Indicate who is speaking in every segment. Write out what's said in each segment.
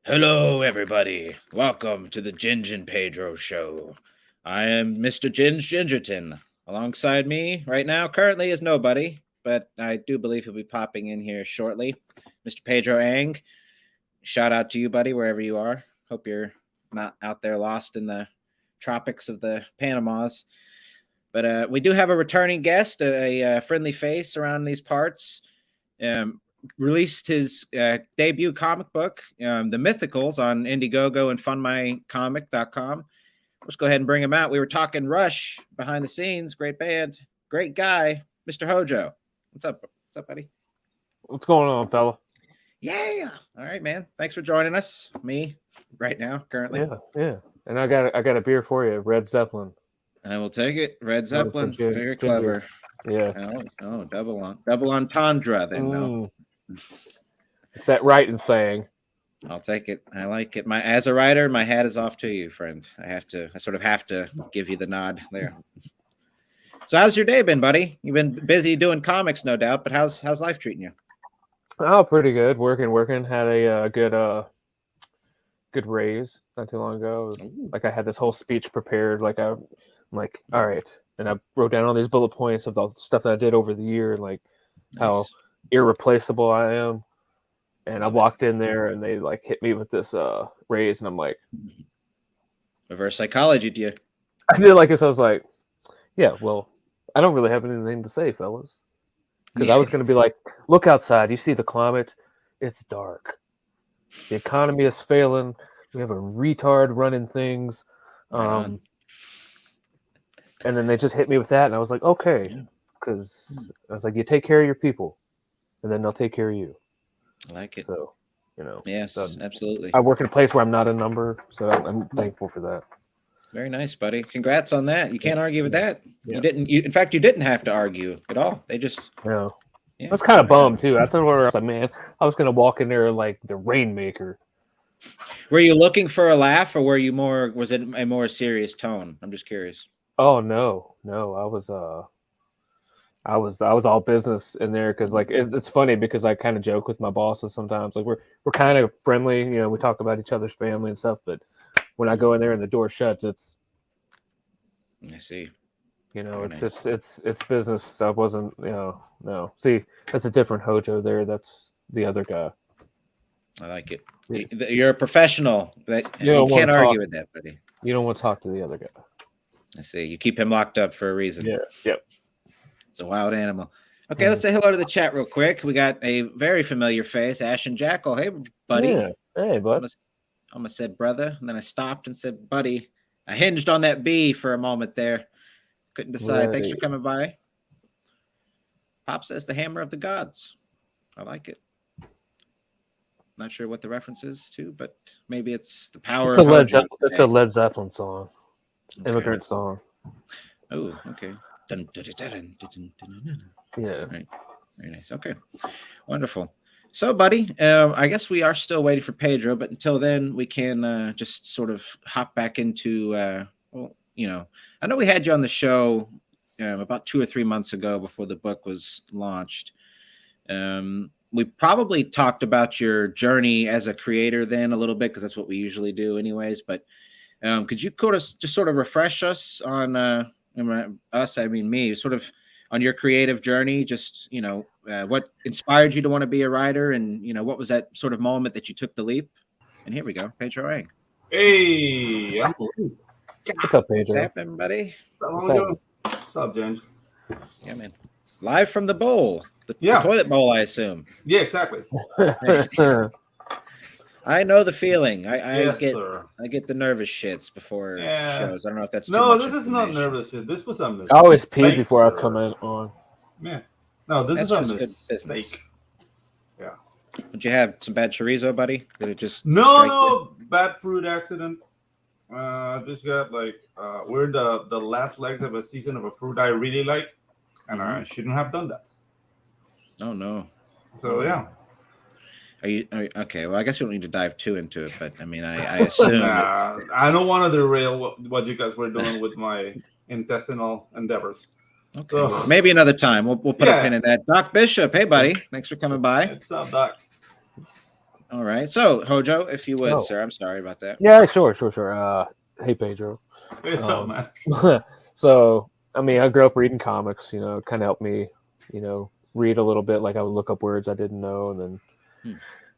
Speaker 1: Hello, everybody. Welcome to the Ginge and Pedro show. I am Mr. Ginge Gingerton. Alongside me right now, currently, is nobody, but I do believe he'll be popping in here shortly. Mr. Pedro Ang, shout out to you, buddy, wherever you are. Hope you're not out there lost in the tropics of the Panamas. But we do have a returning guest, a friendly face around these parts. Released his debut comic book, The Mythicals, on Indiegogo and fundmycomic.com. Let's go ahead and bring him out. We were talking Rush behind the scenes. Great band. Great guy, Mr. Hojo. What's up? What's up, buddy?
Speaker 2: What's going on, fella?
Speaker 1: Yeah. All right, man. Thanks for joining us. Me, right now, currently.
Speaker 2: Yeah. And I got a beer for you, Red Zeppelin.
Speaker 1: I will take it. Red Zeppelin. Very clever.
Speaker 2: Yeah.
Speaker 1: Oh, double entendre then. No.
Speaker 2: It's that writing thing.
Speaker 1: I'll take it. I like it. As a writer, my hat is off to you, friend. I sort of have to give you the nod there. So how's your day been, buddy? You've been busy doing comics, no doubt, but how's life treating you?
Speaker 2: Oh, pretty good. Working. Had a good raise not too long ago. I had this whole speech prepared. I'm like, all right. And I wrote down all these bullet points of the stuff that I did over the year and
Speaker 1: nice.
Speaker 2: How irreplaceable I am. And I walked in there and they hit me with this raise, and I'm like,
Speaker 1: reverse psychology, do you?
Speaker 2: I did like this. I was like, yeah, well, I don't really have anything to say, fellas. Because I was going to be like, look outside. You see the climate? It's dark. The economy is failing. We have a retard running things. And then they just hit me with that. And I was like, okay. Because I was like, you take care of your people. And then they'll take care of you.
Speaker 1: I like it.
Speaker 2: So,
Speaker 1: Yes,
Speaker 2: so
Speaker 1: absolutely.
Speaker 2: I work in a place where I'm not a number. So I'm thankful for that.
Speaker 1: Very nice, buddy. Congrats on that. You can't argue with that.
Speaker 2: Yeah.
Speaker 1: In fact, you didn't have to argue at all. They just.
Speaker 2: Yeah. I was kind of bummed too. I was like, man, I was going to walk in there like the Rainmaker.
Speaker 1: Were you looking for a laugh, or was it a more serious tone? I'm just curious.
Speaker 2: Oh, no. I was all business in there because it's funny because I kind of joke with my bosses sometimes. We're kind of friendly, we talk about each other's family and stuff, but when I go in there and the door shuts, it's
Speaker 1: I see.
Speaker 2: It's business. I wasn't, no. See, that's a different Hojo there. That's the other guy.
Speaker 1: I like it. You're a professional. You can't argue with that, buddy.
Speaker 2: You don't want to talk to the other guy.
Speaker 1: I see. You keep him locked up for a reason.
Speaker 2: Yeah. Yep.
Speaker 1: It's a wild animal. Okay, let's say hello to the chat real quick. We got a very familiar face, Ashen Jackal. Hey, buddy.
Speaker 2: Yeah. Hey, bud.
Speaker 1: I almost said brother, and then I stopped and said buddy. I hinged on that B for a moment there. Couldn't decide. Right. Thanks for coming by. Pop says the hammer of the gods. I like it. Not sure what the reference is to, but maybe it's the power of Hojo.
Speaker 2: It's a Led Zeppelin song. Okay. Immigrant song.
Speaker 1: Oh, okay.
Speaker 2: Yeah.
Speaker 1: Right. Very nice. Okay. Wonderful. So, buddy, I guess we are still waiting for Pedro, but until then, we can just sort of hop back into, I know we had you on the show about 2 or 3 months ago before the book was launched. We probably talked about your journey as a creator then a little bit, because that's what we usually do anyways. But could you just sort of refresh us on me, sort of on your creative journey, just, what inspired you to want to be a writer, and, what was that sort of moment that you took the leap? And here we go, Pedro Ang.
Speaker 3: Hey,
Speaker 2: what's up, Pedro?
Speaker 1: What's happening, buddy?
Speaker 3: What's up, James?
Speaker 1: Yeah, man. Live from the bowl. The toilet bowl, I assume.
Speaker 3: Yeah, exactly.
Speaker 1: I know the feeling. I
Speaker 3: sir.
Speaker 1: I get the nervous shits before shows. I don't know if that's
Speaker 3: this is not nervous shit. This was a mistake.
Speaker 2: I always pee before I come in on.
Speaker 3: Yeah. No, this is a mistake. Yeah.
Speaker 1: Did you have some bad chorizo, buddy? Did it just
Speaker 3: No, bad fruit accident. Just got we're the last legs of a season of a fruit I really like, and I shouldn't have done that.
Speaker 1: Oh no.
Speaker 3: So yeah.
Speaker 1: Are you okay? Well, I guess we don't need to dive too into it, but I mean, I assume.
Speaker 3: I don't want to derail what you guys were doing with my intestinal endeavors.
Speaker 1: Okay, so, well, maybe another time. We'll put a pin in that. Doc Bishop, hey buddy, thanks for coming by.
Speaker 3: What's up, Doc?
Speaker 1: All right. So, Hojo, if you would,
Speaker 2: Oh.
Speaker 1: sir, I'm sorry about that.
Speaker 2: Yeah, sure. Hey, Pedro.
Speaker 3: Hey, so man.
Speaker 2: So, I mean, I grew up reading comics. It kind of helped me, read a little bit. Like I would look up words I didn't know, and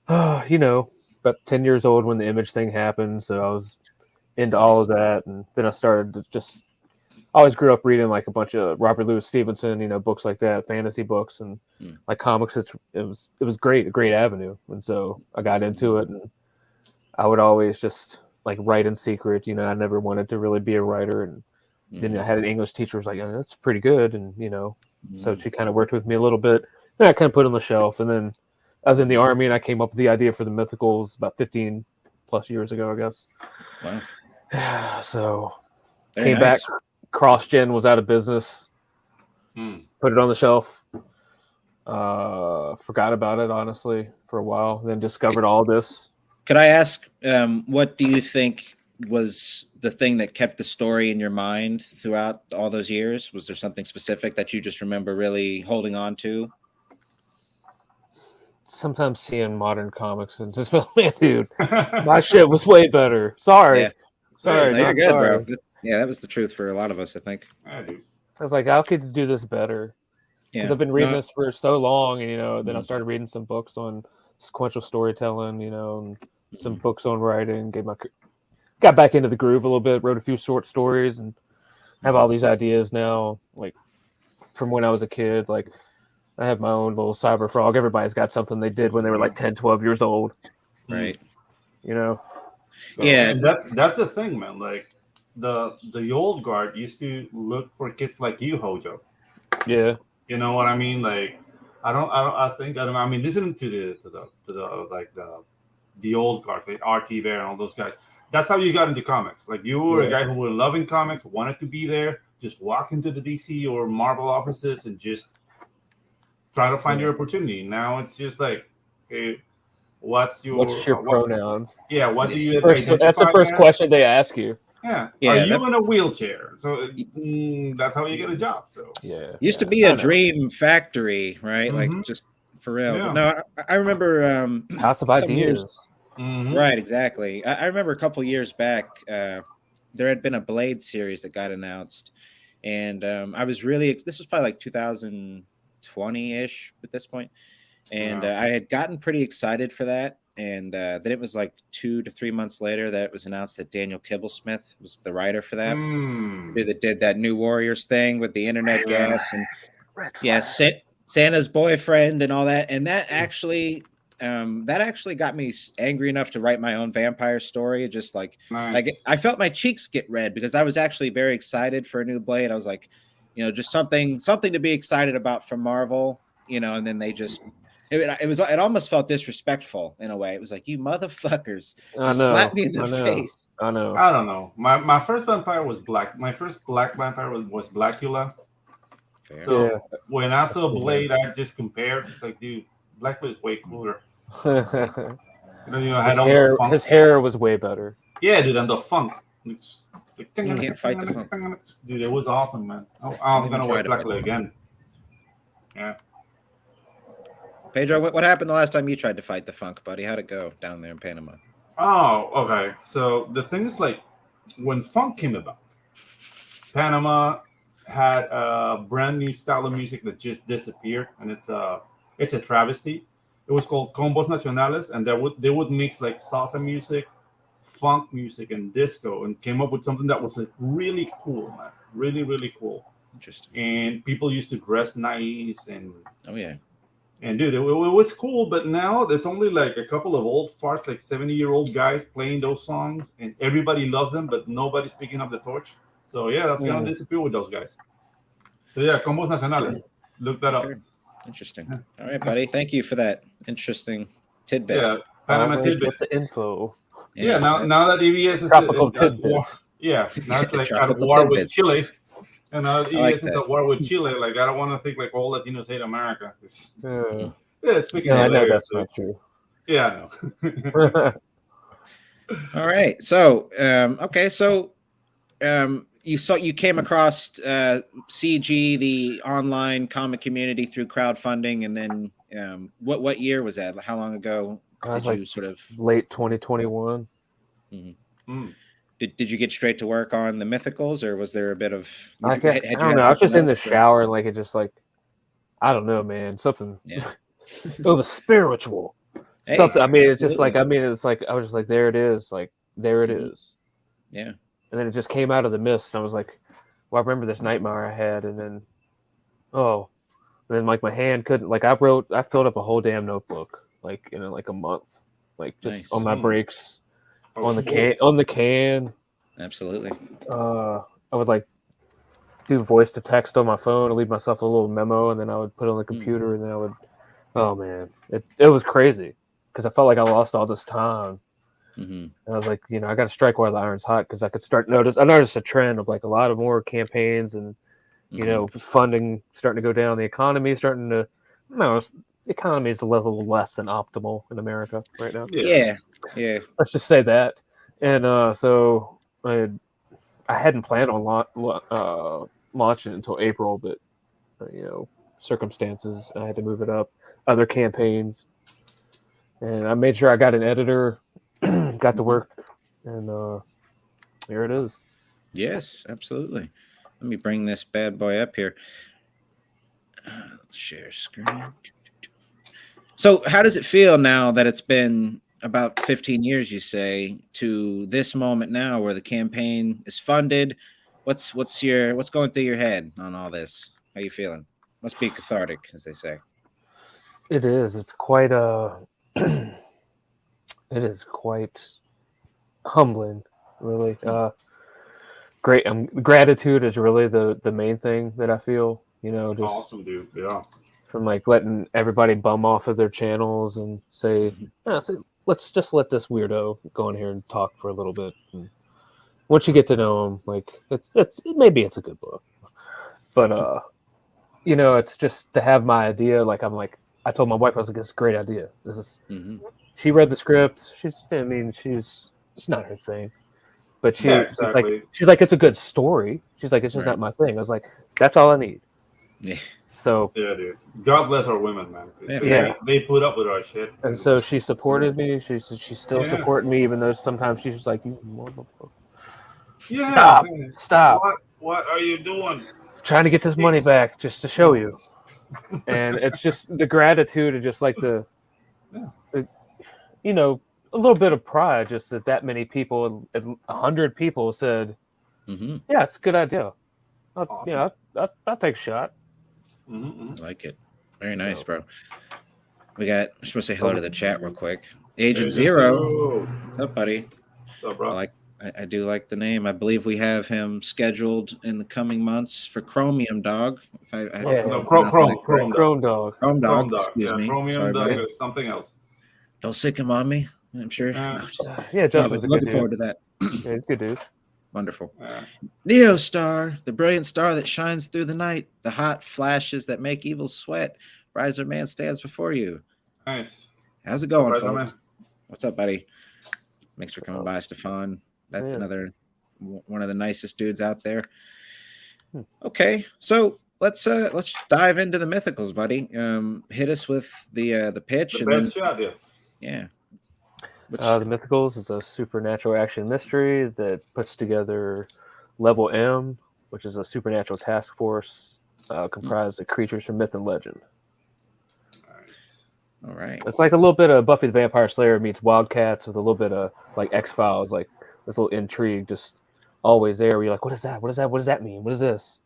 Speaker 2: then, about 10 years old when the Image thing happened. So I was into all of that, and then I started to just always grew up reading like a bunch of Robert Louis Stevenson, books like that, fantasy books, and like comics. It was great, a great avenue, and so I got into it, and I would always just like write in secret. I never wanted to really be a writer, and then I had an English teacher who was like, "Oh, that's pretty good," and so she kind of worked with me a little bit. And I kind of put it on the shelf, and then I was in the Army, and I came up with the idea for the Mythicals about 15 plus years ago, I guess.
Speaker 1: Wow.
Speaker 2: So
Speaker 1: Very
Speaker 2: came
Speaker 1: nice.
Speaker 2: back. CrossGen was out of business. Put it on the shelf. Forgot about it, honestly, for a while. Then discovered all this.
Speaker 1: Could I ask, what do you think was the thing that kept the story in your mind throughout all those years? Was there something specific that you just remember really holding on to?
Speaker 2: Sometimes seeing modern comics and just, man, dude, my shit was way better. Sorry.
Speaker 1: Yeah.
Speaker 2: Sorry,
Speaker 1: No, you're
Speaker 2: not
Speaker 1: good,
Speaker 2: sorry.
Speaker 1: bro. Yeah, that was the truth for a lot of us, I think.
Speaker 3: I do.
Speaker 2: I was like, how could you do this better? Because I've been reading this for so long, and then I started reading some books on sequential storytelling, and some books on writing. Got back into the groove a little bit, wrote a few short stories, and have all these ideas now, like from when I was a kid. Like I have my own little cyber frog. Everybody's got something they did when they were like 10, 12 years old.
Speaker 1: Right.
Speaker 2: So,
Speaker 1: yeah.
Speaker 3: And that's the thing, man. Like the old guard used to look for kids like you, Hojo.
Speaker 2: Yeah.
Speaker 3: You know what I mean? Like I mean, listening to the old guards, like RT Bear and all those guys. That's how you got into comics. Like you were a guy who was loving comics, wanted to be there, just walk into the DC or Marvel offices and just try to find your opportunity. Now it's just like, hey, what's your
Speaker 2: pronouns?
Speaker 3: Yeah, what do you
Speaker 2: That's the first question they ask you.
Speaker 3: Yeah. Are you in a wheelchair? So that's how you get a job. So
Speaker 1: used to be a dream factory, right? Like just for real.
Speaker 3: Yeah.
Speaker 1: But no, I remember
Speaker 2: House of Ideas.
Speaker 1: Right, exactly. I remember a couple years back, there had been a Blade series that got announced, and I was really this was probably like 2020-ish at this point, and I had gotten pretty excited for that. And then it was like 2 to 3 months later that it was announced that Daniel Kibblesmith was the writer for that. That did that New Warriors thing with the internet gas and Santa's boyfriend and all that. And that actually got me angry enough to write my own vampire story. Just like I felt my cheeks get red because I was actually very excited for a new Blade. I was like, just something to be excited about from Marvel, and then they just. It almost felt disrespectful in a way. It was like, you motherfuckers just slapped me in the face.
Speaker 2: I know.
Speaker 3: I don't know. My first vampire was black. My first black vampire was Blackula.
Speaker 1: Fair.
Speaker 3: So when I saw Blade, I just compared. Like, dude, Blackula is way cooler.
Speaker 2: His hair was way better.
Speaker 3: Yeah, dude, and the funk.
Speaker 1: You can't fight the funk.
Speaker 3: Dude, it was awesome, man. I'm gonna watch Blackula again. Yeah.
Speaker 1: Pedro, what happened the last time you tried to fight the funk, buddy? How'd it go down there in Panama?
Speaker 3: Oh, okay. So the thing is, like, when funk came about, Panama had a brand new style of music that just disappeared, and it's a travesty. It was called Combos Nacionales, and they would mix like salsa music, funk music, and disco, and came up with something that was like really cool, man. Really, really cool.
Speaker 1: Interesting.
Speaker 3: And people used to dress nice and And dude, it was cool, but now there's only like a couple of old farts, like 70-year-old guys playing those songs, and everybody loves them, but nobody's picking up the torch. So yeah, that's gonna disappear with those guys. So yeah, Combos Nacionales. Look that up.
Speaker 1: Interesting. All right, buddy. Thank you for that interesting tidbit.
Speaker 3: Yeah, Panama tidbit.
Speaker 2: The info.
Speaker 3: Yeah, now that EBS is
Speaker 2: tropical tidbit.
Speaker 3: Yeah, now it's like at war with Chile. And EBS is at war with Chile. Like, I don't want to think like all Latinos hate America. Speaking of
Speaker 2: I know that's not true.
Speaker 3: Yeah, I know.
Speaker 1: All right. So, you came across CG, the online comic community, through crowdfunding, and then what year was that? How long ago
Speaker 2: I was
Speaker 1: Did you
Speaker 2: like
Speaker 1: sort of
Speaker 2: late 2021.
Speaker 1: did you get straight to work on the mythicals, or was there a bit of
Speaker 2: I
Speaker 1: had you
Speaker 2: don't
Speaker 1: had
Speaker 2: know. I was
Speaker 1: something
Speaker 2: just in the
Speaker 1: else, or-
Speaker 2: shower and like it just like I don't know, man. Something.
Speaker 1: Yeah.
Speaker 2: It was spiritual.
Speaker 1: Hey,
Speaker 2: Something. I mean, it's just like
Speaker 1: absolutely.
Speaker 2: it's like I was just like there it is, like there it
Speaker 1: Mhm.
Speaker 2: is,
Speaker 1: Yeah.
Speaker 2: and then it just came out of the mist, and I was like, well, I remember this nightmare I had, and then like my hand couldn't like I filled up a whole damn notebook like in like a month, like just
Speaker 1: Nice.
Speaker 2: on my breaks,
Speaker 3: Oh,
Speaker 2: on the
Speaker 3: cool.
Speaker 2: can.
Speaker 1: Absolutely.
Speaker 2: I would like do voice to text on my phone and leave myself a little memo, and then I would put it on the computer, and then I would. Oh man, it was crazy because I felt like I lost all this time,
Speaker 1: Mm-hmm.
Speaker 2: and I was like, I got to strike while the iron's hot because I could start notice. I noticed a trend of like a lot of more campaigns and funding starting to go down. The economy starting to, no, the economy is a little less than optimal in America right now.
Speaker 1: Yeah.
Speaker 2: Let's just say that. And so I hadn't planned on launching it until April, but circumstances, I had to move it up. Other campaigns, and I made sure I got an editor, got to work, and here it is.
Speaker 1: Yes, absolutely. Let me bring this bad boy up here. Share screen. So, how does it feel now that it's been about 15 years, you say, to this moment now where the campaign is funded? What's going through your head on all this? How you feeling? Must be cathartic, as they say.
Speaker 2: It is. It's quite it is quite humbling, really. Great. Gratitude is really the main thing that I feel. Just
Speaker 3: awesome, dude. Yeah.
Speaker 2: From like letting everybody bum off of their channels and say, let's just let this weirdo go in here and talk for a little bit. And once you get to know him, like maybe it's a good book, but it's just to have my idea. Like I told my wife, I was like, it's a great idea. This is. She read the script. It's not her thing, but she's like, it's a good story. She's like, it's just not my thing. I was like, that's all I need.
Speaker 1: Yeah.
Speaker 2: So
Speaker 3: yeah, dude. God bless our women, man. They put up with our shit.
Speaker 2: And so she supported me. She's still supporting me, even though sometimes she's just like, "You motherfucker!
Speaker 3: Yeah,
Speaker 2: Stop!
Speaker 3: What are you doing?
Speaker 2: I'm trying to get this money back just to show you." And it's just the gratitude and just like the a little bit of pride, just that many people, 100 people said, "Yeah, it's a good idea. I'll take a shot."
Speaker 1: I like it. Very nice, bro. We're supposed to say hello to the chat real quick. Agent Zero. What's up, buddy?
Speaker 3: What's up, bro?
Speaker 1: I do like the name. I believe we have him scheduled in the coming months for Chromium Dog.
Speaker 3: Chrome Dog.
Speaker 1: Excuse me.
Speaker 3: Chromium Dog is something else.
Speaker 1: Don't sick him on me. I'm sure.
Speaker 2: Justin's a good
Speaker 1: looking forward to that.
Speaker 2: Yeah, he's a good dude.
Speaker 1: Wonderful. Neo Star, the brilliant star that shines through the night, the hot flashes that make evil sweat. Riser Man stands before you.
Speaker 3: Nice.
Speaker 1: How's it going, folks? What's up, buddy? Thanks for coming by, Stefan. That's another one of the nicest dudes out there. Okay, so let's dive into the mythicals, buddy. Hit us with the pitch.
Speaker 3: The best shot,
Speaker 1: yeah.
Speaker 2: The Mythicals is a supernatural action mystery that puts together Level M, which is a supernatural task force comprised of creatures from myth and legend.
Speaker 1: All right.
Speaker 2: It's like a little bit of Buffy the Vampire Slayer meets Wildcats with a little bit of like X-Files, like this little intrigue just always there. Where you're like, what is that? What is that? What does that mean? What is this?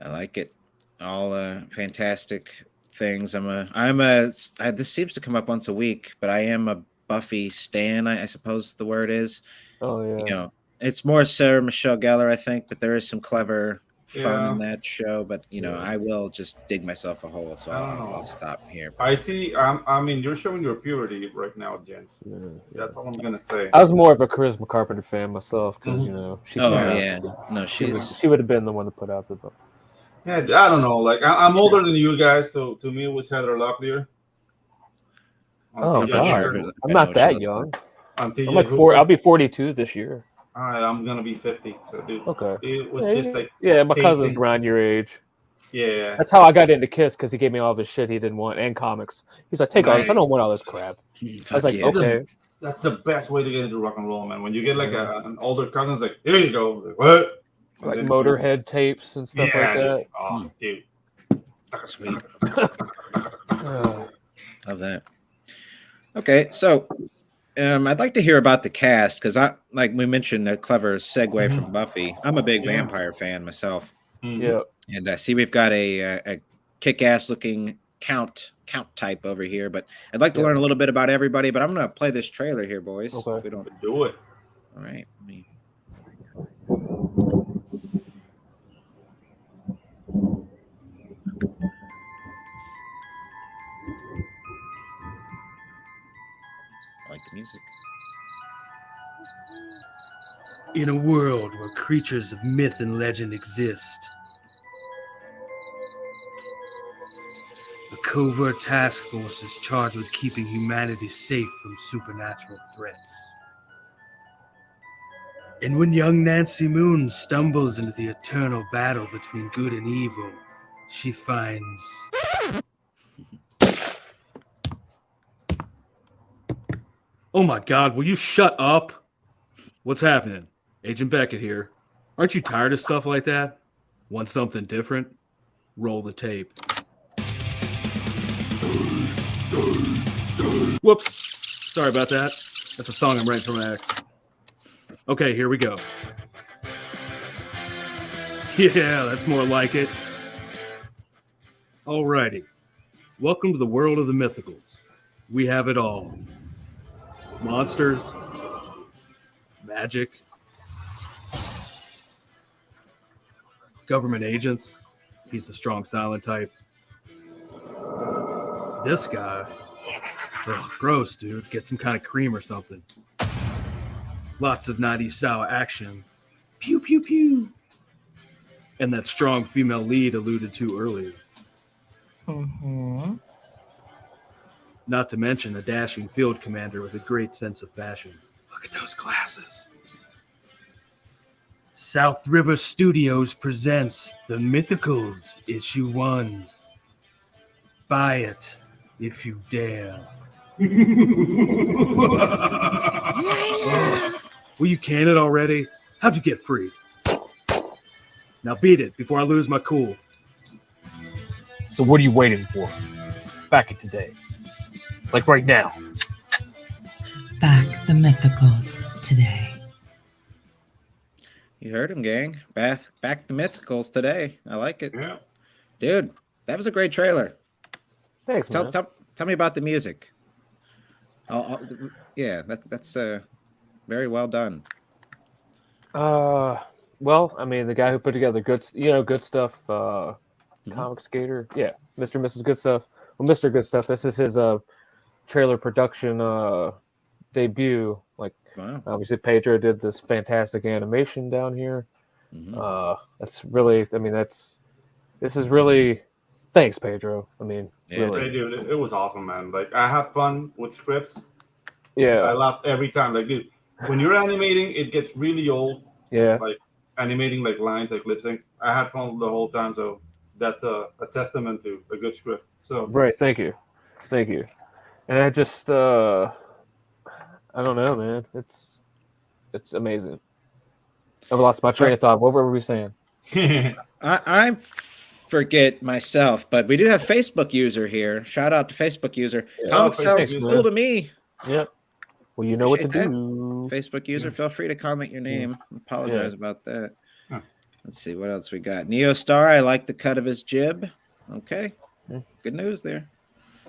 Speaker 1: I like it. All fantastic things. This seems to come up once a week, but I am a Buffy stan, I suppose the word is.
Speaker 2: Oh yeah.
Speaker 1: It's more Sarah Michelle Gellar, I think, but there is some clever fun in that show. But I will just dig myself a hole, so I'll stop here.
Speaker 3: I see. I mean, you're showing your purity right now, Jen. That's all I'm gonna say.
Speaker 2: I was more of a Charisma Carpenter fan myself because she. She would have been the one to put out the book.
Speaker 3: Yeah, I don't know. Like I'm older than you guys, so to me it was Heather Locklear.
Speaker 2: Oh God, I'm not that young. I'm like 4. I'll be 42 this year.
Speaker 3: All right, I'm gonna be 50. So, dude,
Speaker 2: okay.
Speaker 3: It was just like
Speaker 2: my cousin's around your age.
Speaker 3: Yeah,
Speaker 2: that's how I got into Kiss because he gave me all this shit he didn't want and comics. He's like, take all this. I don't want all this crap. I was like,
Speaker 1: yeah.
Speaker 2: okay.
Speaker 3: That's the best way to get into rock and roll, man. When you get like an older cousin, it's like, here you go. Like, what? And
Speaker 2: Like
Speaker 3: then
Speaker 2: Motorhead tapes and stuff like
Speaker 3: dude.
Speaker 2: that.
Speaker 3: Oh, dude.
Speaker 1: Sweet.
Speaker 2: Uh,
Speaker 1: Love that. Okay, so I'd like to hear about the cast because like we mentioned, a clever segue from Buffy. I'm a big vampire fan myself,
Speaker 2: yeah.
Speaker 1: and I see we've got a kick-ass looking count type over here. But I'd like to learn a little bit about everybody. But I'm gonna play this trailer here, boys.
Speaker 2: Okay.
Speaker 1: If we don't
Speaker 3: Do it.
Speaker 1: All right. Let me... I like the music.
Speaker 4: In a world where creatures of myth and legend exist, a covert task force is charged with keeping humanity safe from supernatural threats. And when young Nancy Moon stumbles into the eternal battle between good and evil, she finds... Oh my God, will you shut up? What's happening? Agent Beckett here. Aren't you tired of stuff like that? Want something different? Roll the tape. Whoops. Sorry about that. That's a song I'm writing for my ex. Okay, here we go. Yeah, that's more like it. Alrighty. Welcome to the world of the mythicals. We have it all. Monsters, magic, government agents. He's the strong silent type. This guy, ugh, gross, dude. Get some kind of cream or something. Lots of 90s style action. Pew, pew, pew. And that strong female lead alluded to earlier. Not to mention a dashing field commander with a great sense of fashion. Look at those glasses. South River Studios presents The Mythicals, Issue 1. Buy it if you dare. Will you can it already? How'd you get free? Now beat it before I lose my cool.
Speaker 2: So what are you waiting for? Back it today. Like right now.
Speaker 5: Back the Mythicals today.
Speaker 1: You heard him, gang. Back the mythicals today. I like it.
Speaker 3: Yeah.
Speaker 1: Dude, that was a great trailer.
Speaker 2: Thanks, man.
Speaker 1: Tell me about the music. Yeah, that's very well done.
Speaker 2: Well, I mean, the guy who put together good stuff, comic skater, yeah, Mr. and Mrs. Good Stuff. Well, Mr. Good Stuff. This is his trailer production debut. Like,
Speaker 1: Wow.
Speaker 2: obviously, Pedro did this fantastic animation down here. That's really, I mean, this is really. Thanks, Pedro. I mean,
Speaker 1: Yeah,
Speaker 2: really.
Speaker 3: Hey, dude, it was awesome, man. Like, I have fun with scripts. I
Speaker 2: Yeah,
Speaker 3: laugh every time. Like, dude, when you're animating, it gets really old.
Speaker 2: yeah.
Speaker 3: Like, animating like lines, like lip sync. I had fun the whole time, so that's a testament to a good script. So
Speaker 2: Right. Thank you. And I just, I don't know, man. It's amazing. I've lost my train of thought. What were we saying?
Speaker 1: I forget myself, but we do have Facebook user here. Shout out to Facebook user.
Speaker 2: Yeah.
Speaker 1: Comic
Speaker 3: Oh,
Speaker 1: sounds
Speaker 3: Facebook
Speaker 1: cool
Speaker 2: user.
Speaker 1: to me.
Speaker 2: Yep. Well, you know what to
Speaker 1: Appreciate that.
Speaker 2: do.
Speaker 1: Facebook user, feel free to comment your name. Apologize about that.
Speaker 3: Huh.
Speaker 1: Let's see what else we got. Neo Star, I like the cut of his jib. Okay.
Speaker 2: Yeah.
Speaker 1: Good news there.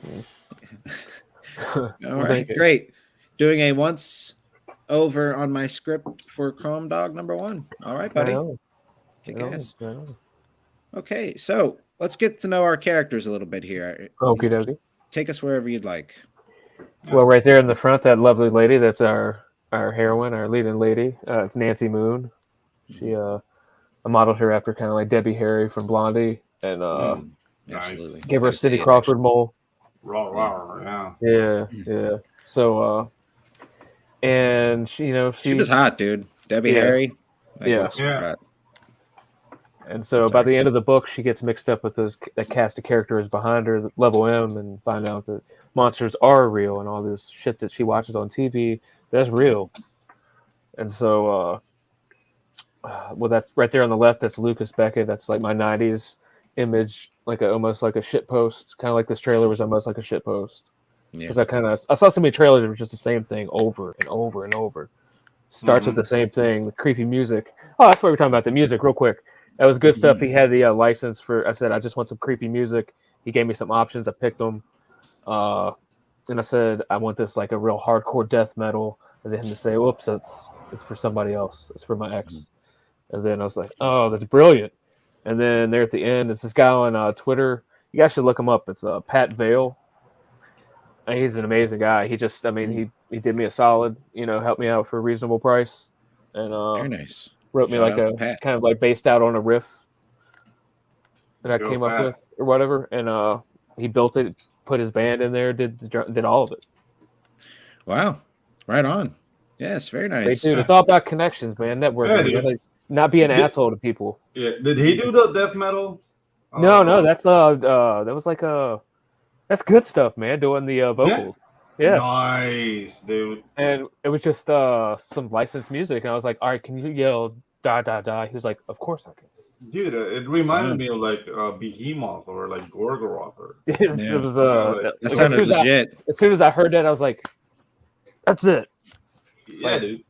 Speaker 2: Well,
Speaker 1: All right,
Speaker 2: thank you.
Speaker 1: great. Doing a once over on my script for Chrome Dog #1. All right, buddy.
Speaker 2: Right on,
Speaker 1: Kick
Speaker 2: right on,
Speaker 1: ass.
Speaker 2: right on.
Speaker 1: Okay, so let's get to know our characters a little bit here.
Speaker 2: Okie dokie.
Speaker 1: Take us wherever you'd like.
Speaker 2: Well, right there in the front, that lovely lady, that's our heroine, our leading lady. It's Nancy Moon. She I modeled her after kind of like Debbie Harry from Blondie, and
Speaker 3: Nice.
Speaker 1: Absolutely.
Speaker 2: gave her a
Speaker 1: Good
Speaker 2: Cindy
Speaker 1: see it,
Speaker 2: Crawford mole.
Speaker 3: Yeah.
Speaker 2: Yeah. So, and she,
Speaker 1: She was hot, dude. Debbie
Speaker 2: Yeah.
Speaker 1: Harry.
Speaker 2: Yeah.
Speaker 1: was super hot.
Speaker 2: And so by the end of the book, she gets mixed up with that cast of characters behind her, Level M, and find out that monsters are real and all this shit that she watches on TV, that's real. And so, well, that's right there on the left. That's Lucas Beckett. That's like my '90s image, like almost like a shit post. Kind of like this trailer was almost like a shit post.
Speaker 1: Yeah.
Speaker 2: Because I saw so many trailers. It was just the same thing over and over and over. Starts with the same thing, the creepy music. Oh, that's why we're talking about the music real quick. That was good stuff. He had the license for. I said I just want some creepy music. He gave me some options. I picked them. And I said I want this like a real hardcore death metal. And then him to say, "Whoops, it's for somebody else. It's for my ex." And then I was like, "Oh, that's brilliant." And then there at the end, it's this guy on Twitter. You guys should look him up. It's Pat Vale. And he's an amazing guy. He just, I mean, he did me a solid. Helped me out for a reasonable price, and
Speaker 1: Very nice.
Speaker 2: wrote me
Speaker 1: Shout
Speaker 2: like
Speaker 1: out
Speaker 2: a
Speaker 1: to Pat.
Speaker 2: kind of like based out on a riff that I
Speaker 3: Go
Speaker 2: came up
Speaker 3: Pat.
Speaker 2: with or whatever. And he built it, put his band in there, did all of it.
Speaker 1: Wow. Right on. Yes, very
Speaker 2: Hey,
Speaker 1: nice.
Speaker 2: dude, it's all about connections, man. Networking.
Speaker 3: Yeah,
Speaker 2: You
Speaker 3: dude.
Speaker 2: gotta not be an asshole to people.
Speaker 3: Yeah. Did he do the death metal?
Speaker 2: No, that's that was like that's good stuff, man. Doing the vocals. Yeah.
Speaker 3: Nice, dude.
Speaker 2: And it was just some licensed music, and I was like, "All right, can you yell da da da?" He was like, "Of course I can."
Speaker 3: Dude, it reminded me of like Behemoth or like Gorgoroth. Or,
Speaker 2: It was,
Speaker 1: Yeah.
Speaker 2: it was
Speaker 1: That
Speaker 2: like,
Speaker 1: sounded legit.
Speaker 2: as soon as I heard that, I was like, "That's it."
Speaker 3: yeah, dude.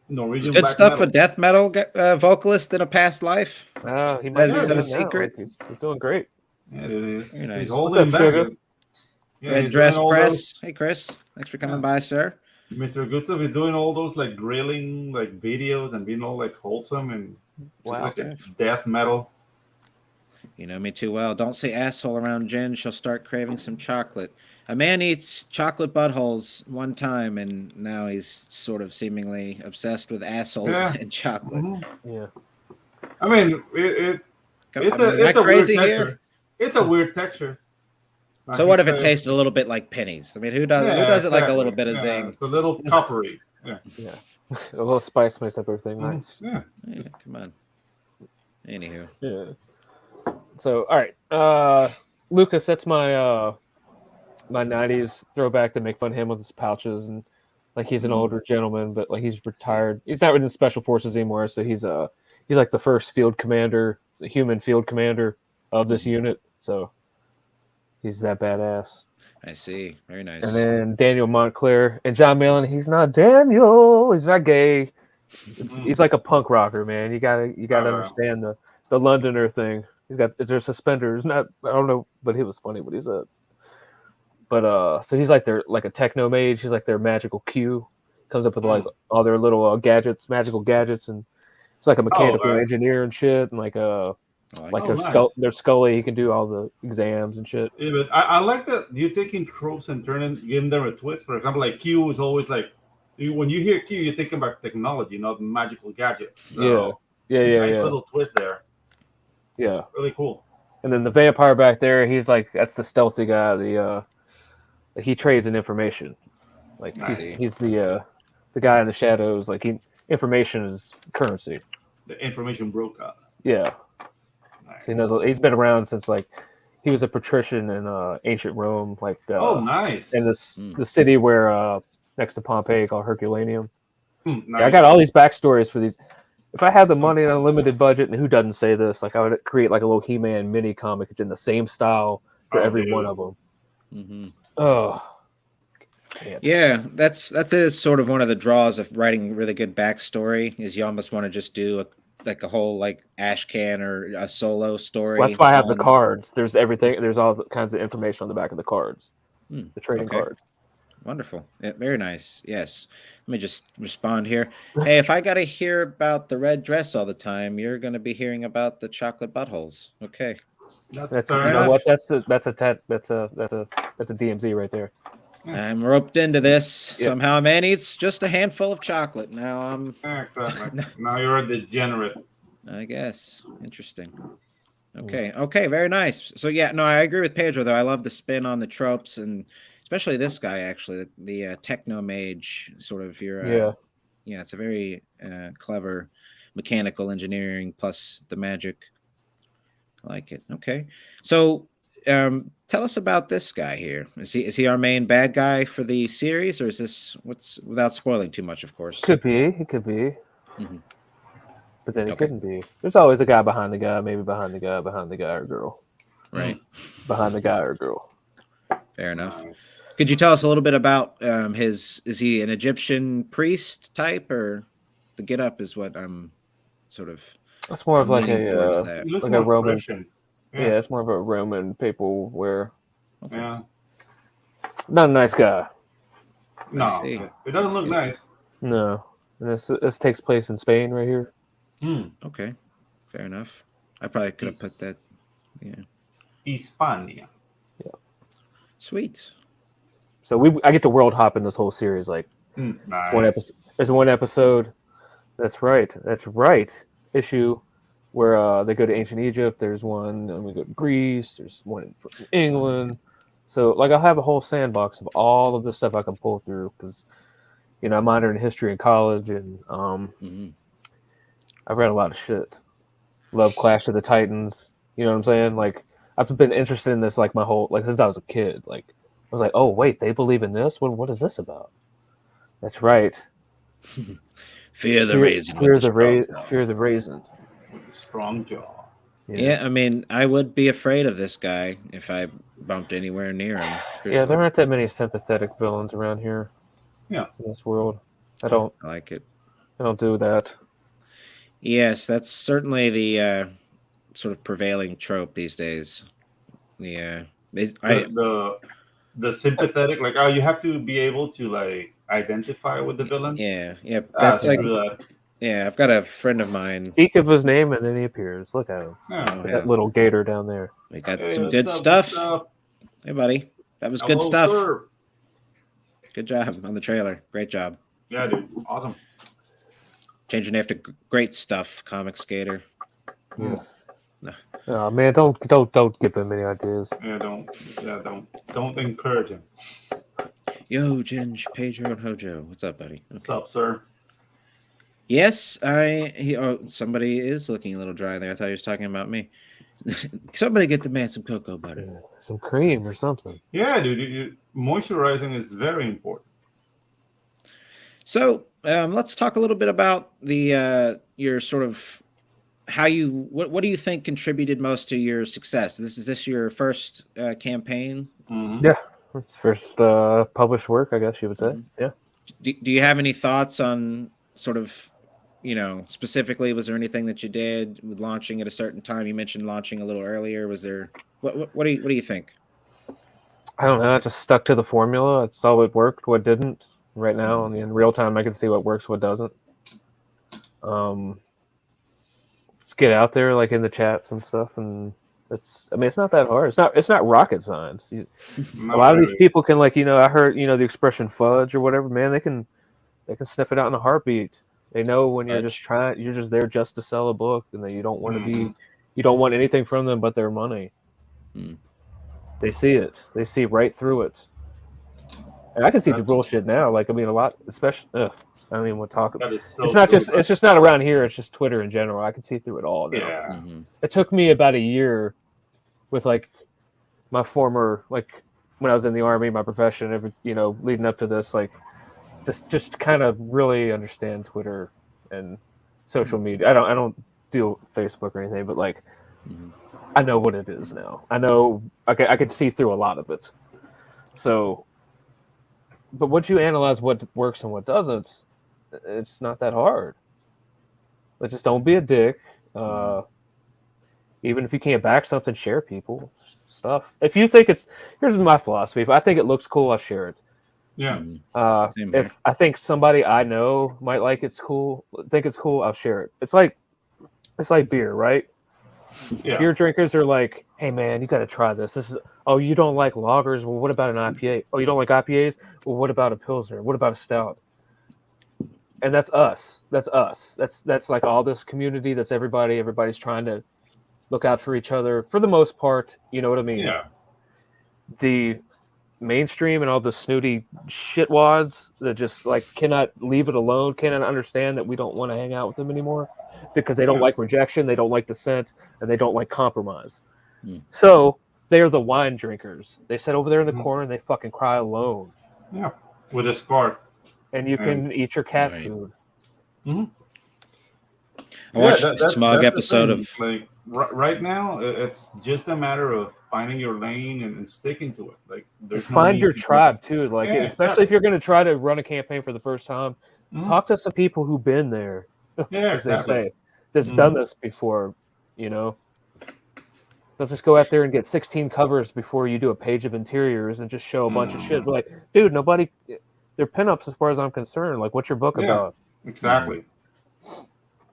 Speaker 3: Norwegian
Speaker 1: Good
Speaker 3: black
Speaker 1: stuff
Speaker 3: metal.
Speaker 1: for death metal vocalist in a past life.
Speaker 2: He might
Speaker 1: Is
Speaker 2: be
Speaker 1: that a
Speaker 2: doing now.
Speaker 1: secret?
Speaker 2: Like, he's doing great.
Speaker 3: Yeah, it is.
Speaker 1: Very nice.
Speaker 3: He's
Speaker 2: What's
Speaker 3: holding
Speaker 2: up,
Speaker 3: back.
Speaker 2: Sugar?
Speaker 3: Yeah,
Speaker 1: Red
Speaker 3: he's
Speaker 1: Dress
Speaker 3: doing all
Speaker 1: Press. Hey, Chris. Thanks for coming
Speaker 3: Yeah.
Speaker 1: by, sir.
Speaker 3: those- Mr. Good Stuff is doing all those like grilling like videos and being all like wholesome and
Speaker 2: Wow.
Speaker 3: just, like a death metal.
Speaker 1: You know me too well. Don't say asshole around Jen. She'll start craving some chocolate. A man eats chocolate buttholes one time, and now he's sort of seemingly obsessed with assholes
Speaker 3: Yeah.
Speaker 1: and chocolate.
Speaker 3: Mhm.
Speaker 2: Yeah.
Speaker 3: I mean, it's
Speaker 1: Am
Speaker 3: a
Speaker 1: I
Speaker 3: weird
Speaker 1: crazy
Speaker 3: texture.
Speaker 1: here?
Speaker 3: It's a weird texture.
Speaker 1: So what if it tasted a little bit like pennies? I mean, who doesn't like a little bit of zing?
Speaker 3: It's a little coppery. Yeah.
Speaker 2: Yeah. A little spice makes up everything nice.
Speaker 3: Yeah.
Speaker 1: Yeah, come on. Anywho,
Speaker 2: Yeah. So, all right. Lucas, that's my my '90s throwback to make fun of him with his pouches, and like he's an older gentleman, but like he's retired. He's not in special forces anymore, so he's like the first field commander, the human field commander of this unit. So he's that badass.
Speaker 1: I see. Very nice.
Speaker 2: And then Daniel Montclair and John Malin. He's not Daniel. He's not gay. He's like a punk rocker, man. You gotta understand the Londoner thing. There's suspenders. I don't know, but it was funny what he said. But so he's like a techno mage. He's like their magical Q. Comes up with like all their little magical gadgets, and it's like a mechanical engineer and shit, and like their Scully. He can do all the exams and shit.
Speaker 3: Yeah, but I like that you're taking tropes and giving them a twist. For example, like Q is always like when you hear Q, you think about technology, not magical gadgets. So,
Speaker 2: yeah.
Speaker 3: Nice little twist there.
Speaker 2: Yeah,
Speaker 3: really cool.
Speaker 2: And then the vampire back there, he's like that's the stealthy guy. He trades in information. Like he's the guy in the shadows. Like information is currency.
Speaker 3: The information broker.
Speaker 2: Yeah.
Speaker 3: Nice.
Speaker 2: He knows. He's been around since like he was a patrician in ancient Rome. Like
Speaker 3: nice.
Speaker 2: In the city where next to Pompeii called Herculaneum.
Speaker 3: Nice.
Speaker 2: Yeah, I got all these backstories for these. If I had the money and unlimited budget, and who doesn't say this, like I would create like a little He-Man mini comic in the same style for every one of them.
Speaker 1: Mm-hmm.
Speaker 2: Oh.
Speaker 1: Yeah, that's it. Is sort of one of the draws of writing really good backstory is you almost want to just do a whole like ash can or a solo story.
Speaker 2: Well, that's why I have the cards. There's everything. There's all kinds of information on the back of the cards. The trading cards.
Speaker 1: Wonderful. Yeah, very nice. Yes. Let me just respond here. Hey, if I got to hear about the red dress all the time, you're going to be hearing about the chocolate buttholes. Okay.
Speaker 2: That's you know what? That's a DMZ right there.
Speaker 1: I'm roped into this somehow, man. Eats just a handful of chocolate. Now I'm.
Speaker 3: Exactly. Now you're a degenerate.
Speaker 1: I guess. Interesting. Okay. Okay. Very nice. So yeah, no, I agree with Pedro though. I love the spin on the tropes, and especially this guy actually, the techno mage sort of. It's a very clever mechanical engineering plus the magic. I like it. Okay. So tell us about this guy here. Is he our main bad guy for the series, or is this without spoiling too much, of course?
Speaker 2: Could be. It could be.
Speaker 1: Mhm.
Speaker 2: But then it
Speaker 1: Okay.
Speaker 2: couldn't be. There's always a guy behind the guy, maybe behind the guy, behind the guy or girl.
Speaker 1: Right.
Speaker 2: Behind the guy or girl.
Speaker 1: Fair enough.
Speaker 3: Nice.
Speaker 1: Could you tell us a little bit about is he an Egyptian priest type, or the get up is what I'm sort of
Speaker 2: It's more of like
Speaker 1: leaning towards
Speaker 2: a
Speaker 1: that.
Speaker 3: He looks
Speaker 2: like a
Speaker 3: more
Speaker 2: Roman.
Speaker 3: Christian.
Speaker 2: Yeah, it's more of a Roman papal wear.
Speaker 1: Okay.
Speaker 3: Yeah.
Speaker 2: Not a nice guy.
Speaker 3: No,
Speaker 1: see.
Speaker 3: it doesn't look nice.
Speaker 2: No. And this takes place in Spain right here.
Speaker 1: Okay. Fair enough. I probably could have put that. Yeah.
Speaker 3: Hispania.
Speaker 1: Sweet.
Speaker 2: So I get to world hop in this whole series. Like
Speaker 3: Nice.
Speaker 2: one episode. There's one episode. That's right. Issue where they go to ancient Egypt. There's one, and we go to Greece. There's one in England. So like I'll have a whole sandbox of all of the stuff I can pull through because I minored in history in college, and I've read a lot of shit. Love Clash of the Titans. You know what I'm saying? Like I've been interested in this like my whole since I was a kid. Like I was like, oh wait, they believe in this. What is this about? That's right.
Speaker 1: Fear the raisin.
Speaker 2: Fear the raisin.
Speaker 3: With a strong jaw.
Speaker 1: Yeah, I mean, I would be afraid of this guy if I bumped anywhere near him.
Speaker 2: Yeah, there aren't that many sympathetic villains around here.
Speaker 3: Yeah.
Speaker 2: In this world, I don't
Speaker 1: like it.
Speaker 2: I don't do that.
Speaker 1: Yes, that's certainly the sort of prevailing trope these days. The
Speaker 3: sympathetic, like you have to be able to like identify with the villain.
Speaker 1: Yeah, that's like
Speaker 3: that.
Speaker 1: Yeah, I've got a friend of mine.
Speaker 2: Speak of his name and then he appears. Look at him.
Speaker 3: Yeah.
Speaker 2: That little gator down there.
Speaker 1: We got
Speaker 3: Hey,
Speaker 1: some
Speaker 3: what's
Speaker 1: good
Speaker 3: up,
Speaker 1: stuff.
Speaker 3: good stuff.
Speaker 1: Hey, buddy, that was good
Speaker 3: Hello,
Speaker 1: stuff.
Speaker 3: sir.
Speaker 1: Good job on the trailer. Great job.
Speaker 3: Yeah, dude. Awesome.
Speaker 1: Changing after great stuff, Comic Skater.
Speaker 2: Yes.
Speaker 1: No.
Speaker 2: Oh man, don't give him any ideas.
Speaker 3: Yeah, don't encourage him.
Speaker 1: Yo, Ginge, Pedro, and Hojo. What's up, buddy?
Speaker 3: What's up, sir?
Speaker 1: Yes, somebody is looking a little dry there. I thought he was talking about me. Somebody get the man some cocoa butter.
Speaker 2: Some cream or something.
Speaker 3: Yeah, dude. Moisturizing is very important.
Speaker 1: So let's talk a little bit about the your sort of what do you think contributed most to your success? Is this your first campaign?
Speaker 3: Mm-hmm.
Speaker 2: Yeah, first published work, I guess you would say.
Speaker 1: Mhm.
Speaker 2: Yeah.
Speaker 1: Do you have any thoughts on sort of, specifically, was there anything that you did with launching at a certain time? You mentioned launching a little earlier. Was there what do you think?
Speaker 2: I don't know. I just stuck to the formula. I saw what worked, what didn't. Right now, in real time, I can see what works, what doesn't. Let's get out there, like in the chats and stuff, and it's not that hard. It's not rocket science. A lot of these people can, like, I heard, the expression fudge or whatever. Man, they can sniff it out in a heartbeat. They know when you're just there just to sell a book, and that you don't want you don't want anything from them but their money. They see it. They see right through it. And I can see the bullshit now. Like, a lot, especially. I don't even want to talk about it. It's just not around here. It's just Twitter in general. I can see through it all now.
Speaker 3: Yeah.
Speaker 1: Mm-hmm.
Speaker 2: It took me about a year with, like, my former, like, when I was in the Army, my profession, leading up to this, like, just kind of really understand Twitter and social media. I don't do Facebook or anything, but, like, I know what it is now. I know I can see through a lot of it. So, but once you analyze what works and what doesn't, it's not that hard. But just don't be a dick. Even if you can't back something, share people stuff. If you think here's my philosophy. If I think it looks cool, I'll share it.
Speaker 3: Yeah.
Speaker 2: If I think somebody I know might think it's cool, I'll share it. It's like beer, right?
Speaker 3: Yeah.
Speaker 2: Beer drinkers are like, hey man, you got to try this. You don't like lagers? Well, what about an IPA? Oh, you don't like IPAs? Well, what about a Pilsner? What about a stout? And that's us. That's like all this community. That's everybody. Everybody's trying to look out for each other for the most part. You know what I mean?
Speaker 3: Yeah.
Speaker 2: The mainstream and all the snooty shitwads that just like cannot leave it alone, cannot understand that we don't want to hang out with them anymore because they don't like rejection, they don't like dissent, and they don't like compromise. So they're the wine drinkers. They sit over there in the
Speaker 3: Mhm.
Speaker 2: corner and they fucking cry alone.
Speaker 3: Yeah, with a scarf.
Speaker 2: And you can eat your cat
Speaker 1: Right.
Speaker 2: food.
Speaker 1: I watched
Speaker 3: Yeah,
Speaker 1: a smug
Speaker 3: that's the
Speaker 1: episode
Speaker 3: thing.
Speaker 1: of.
Speaker 3: Like right now, it's just a matter of finding your lane and sticking to it. Like there's no
Speaker 2: Find
Speaker 3: need
Speaker 2: your
Speaker 3: to
Speaker 2: tribe too. Like,
Speaker 3: Yeah,
Speaker 2: especially if you're going to try to run a campaign for the first time,
Speaker 3: Mhm.
Speaker 2: talk to some people who've been there,
Speaker 3: Yeah,
Speaker 2: as they
Speaker 3: exactly.
Speaker 2: say, that's
Speaker 3: Mhm.
Speaker 2: done this before. You know, don't just go out there and get 16 covers before you do a page of interiors and just show a bunch of shit. But like, dude, nobody, they're pinups as far as I'm concerned. Like, what's your book
Speaker 3: Yeah.
Speaker 2: about?
Speaker 3: Exactly.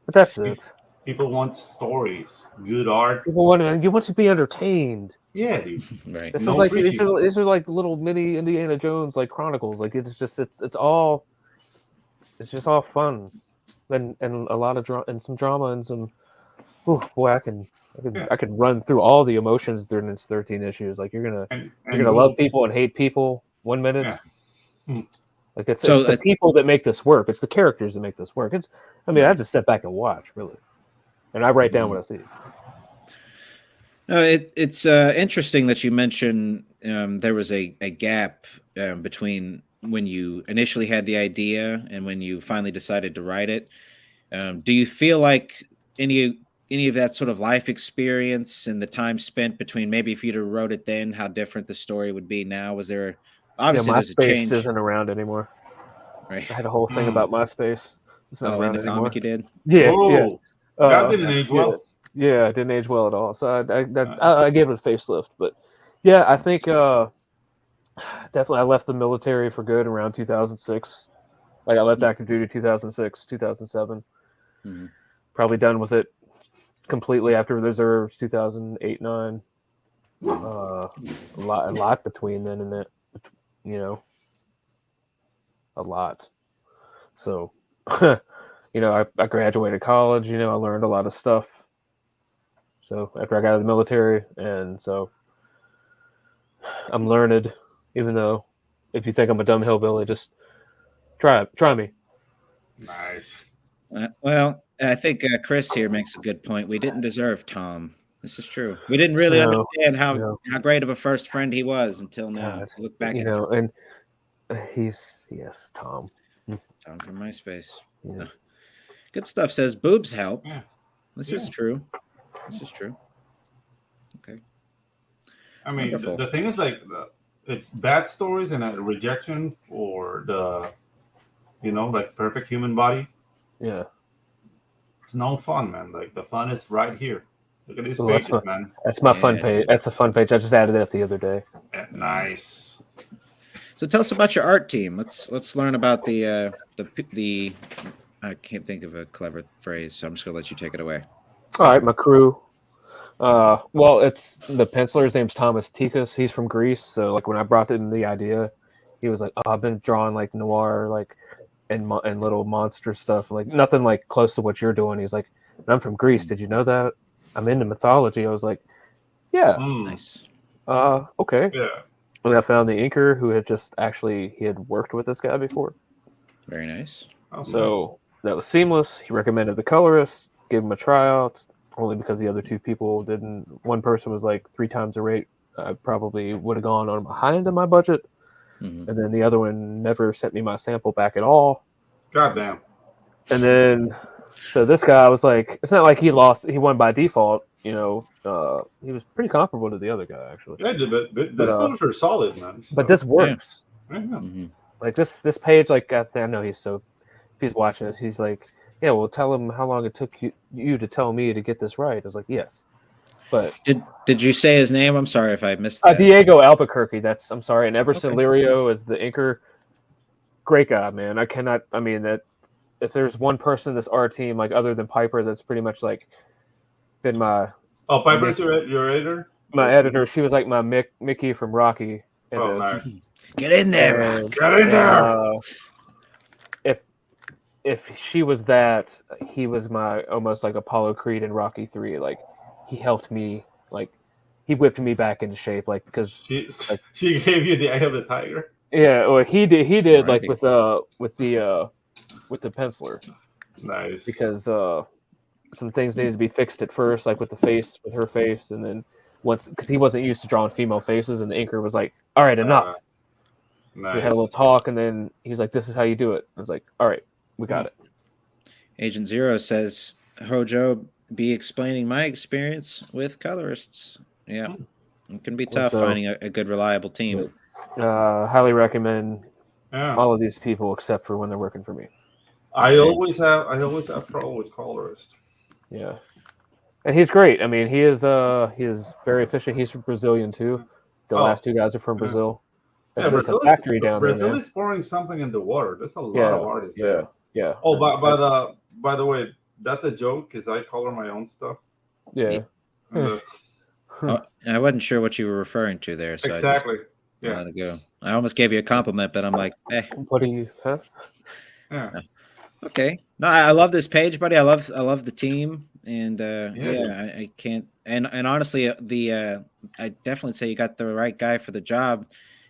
Speaker 2: But that's it.
Speaker 3: People want stories, good art.
Speaker 2: People want to, you want to be entertained.
Speaker 3: Yeah, dude.
Speaker 1: Right.
Speaker 2: This
Speaker 3: No
Speaker 2: is like
Speaker 3: preaching.
Speaker 2: these are like little mini Indiana Jones like chronicles. Like it's just it's just all fun, and a lot of and some drama and some. Oh boy, I can run through all the emotions during its 13 issues. Like you're gonna love people and hate people 1 minute.
Speaker 3: Yeah. Hmm.
Speaker 2: Like it's
Speaker 1: So,
Speaker 2: the people that make this work. It's the characters that make this work. I just sit back and watch really, and I write down what I see.
Speaker 1: No, it's interesting that you mentioned there was a gap between when you initially had the idea and when you finally decided to write it. Do you feel like any of that sort of life experience and the time spent between maybe if you'd have wrote it then, how different the story would be now? Was there obviously there's a
Speaker 2: MySpace
Speaker 1: change?
Speaker 2: isn't around anymore.
Speaker 1: Right.
Speaker 2: I had a whole thing about MySpace. It's not
Speaker 1: In
Speaker 2: around
Speaker 1: the
Speaker 2: anymore.
Speaker 1: comic you did?
Speaker 2: Yeah,
Speaker 3: Oh,
Speaker 2: yeah.
Speaker 3: that didn't age well.
Speaker 2: Yeah, it didn't age well at all. So I gave it a facelift. But yeah, I think definitely I left the military for good around 2006. Like I left active duty 2006, 2007.
Speaker 1: Mhm.
Speaker 2: Probably done with it completely after reserves 2008, 9. A lot between then and that, you know, a lot. So, you know, I graduated college. You know, I learned a lot of stuff. So after I got out of the military, and so I'm learned. Even though, if you think I'm a dumb hillbilly, just try me.
Speaker 3: Nice.
Speaker 1: Well, I think Chris here makes a good point. We didn't deserve Tom. This is true. We didn't really understand how great of a first friend he was until now.
Speaker 2: God,
Speaker 1: Look back
Speaker 2: you
Speaker 1: at
Speaker 2: know, and he's Tom.
Speaker 1: Tom from MySpace.
Speaker 2: Yeah.
Speaker 1: Good stuff. Says boobs help.
Speaker 3: Yeah.
Speaker 1: This is true. This is true. Okay.
Speaker 3: I mean,
Speaker 1: Wonderful.
Speaker 3: the thing is, like, it's bad stories and a rejection for the, you know, like perfect human body.
Speaker 2: Yeah.
Speaker 3: It's no fun, man. Like the fun is right here. Look at these pages, man.
Speaker 2: That's my fun page. That's a fun page. I just added that the other day.
Speaker 3: Yeah, nice.
Speaker 1: So tell us about your art team. Let's learn about the I can't think of a clever phrase, so I'm just gonna let you take it away.
Speaker 2: All right, my crew. Well, it's the penciler. His name's Thomas Tikas. He's from Greece. So, like, when I brought in the idea, he was like, "Oh, I've been drawing like noir, like, and little monster stuff, like nothing like close to what you're doing." He's like, "And I'm from Greece. Did you know that? I'm into mythology." I was like, "Yeah,
Speaker 1: Nice.
Speaker 2: Okay."
Speaker 3: Yeah.
Speaker 2: And I found the inker who had he had worked with this guy before.
Speaker 1: Very nice.
Speaker 3: Oh,
Speaker 2: So that was seamless. He recommended the colorist, gave him a tryout, only because the other two people didn't. One person was like 3 times the rate. I probably would have gone on the high end of my budget.
Speaker 1: Mhm.
Speaker 2: And then the other one never sent me my sample back at all.
Speaker 3: Goddamn.
Speaker 2: And then, so this guy was like, it's not like he won by default. You know, he was pretty comparable to the other guy, actually.
Speaker 3: Yeah, but this colors are solid, man. So.
Speaker 2: But this works.
Speaker 3: Yeah.
Speaker 1: Mm-hmm.
Speaker 2: Like this page, like I know if he's watching this, he's like, yeah, well, tell him how long it took you to tell me to get this right. I was like, yes. But
Speaker 1: did you say his name? I'm sorry if I missed that.
Speaker 2: Diego Albuquerque. I'm sorry. And Everson Lirio is the inker. Great guy, man. That if there's one person in this art team, like other than Piper, that's pretty much like been my.
Speaker 3: Oh, Piper's your editor?
Speaker 2: My editor. She was like my Mickey from Rocky.
Speaker 3: Nice.
Speaker 1: Get in there.
Speaker 3: Get in there.
Speaker 2: If she was that, he was my almost like Apollo Creed in Rocky 3. Like he helped me, like he whipped me back into shape, like because
Speaker 3: she gave you the eye of the tiger.
Speaker 2: Yeah, well, he did
Speaker 1: Right.
Speaker 2: like with the penciler.
Speaker 3: Nice.
Speaker 2: Because some things needed to be fixed at first, like with her face, and then once because he wasn't used to drawing female faces, and the inker was like, "All right, enough."
Speaker 3: Nice.
Speaker 2: So we had a little talk, and then he was like, "This is how you do it." I was like, "All right, we got it."
Speaker 1: Agent Zero says, Hojo be explaining my experience with colorists. Yeah. It can be tough
Speaker 2: So-
Speaker 1: finding a good, reliable team.
Speaker 2: Highly recommend
Speaker 3: Yeah.
Speaker 2: all of these people except for when they're working for me.
Speaker 3: I always have trouble with colorists.
Speaker 2: Yeah, and he's great. I mean, he is very efficient. He's from Brazilian too. The
Speaker 3: Oh.
Speaker 2: last two guys are from Brazil.
Speaker 3: Yeah,
Speaker 2: It's a factory down there.
Speaker 3: Brazil
Speaker 2: man.
Speaker 3: is pouring something in the water. There's a lot
Speaker 2: Yeah,
Speaker 3: of artists
Speaker 2: yeah.
Speaker 3: there.
Speaker 2: Yeah.
Speaker 3: Oh, by the way, that's a joke because I color my own stuff.
Speaker 2: Yeah.
Speaker 3: And,
Speaker 1: Oh, I wasn't sure what you were referring to there, so
Speaker 3: exactly.
Speaker 1: I just
Speaker 3: Yeah.
Speaker 1: let it go. I almost gave you a compliment, but I'm like,
Speaker 2: What do you? Huh?
Speaker 3: Yeah.
Speaker 1: okay. No, I love this page, buddy. I love the team, and
Speaker 3: Yeah.
Speaker 1: I can't. And honestly, I definitely say you got the right guy for the job.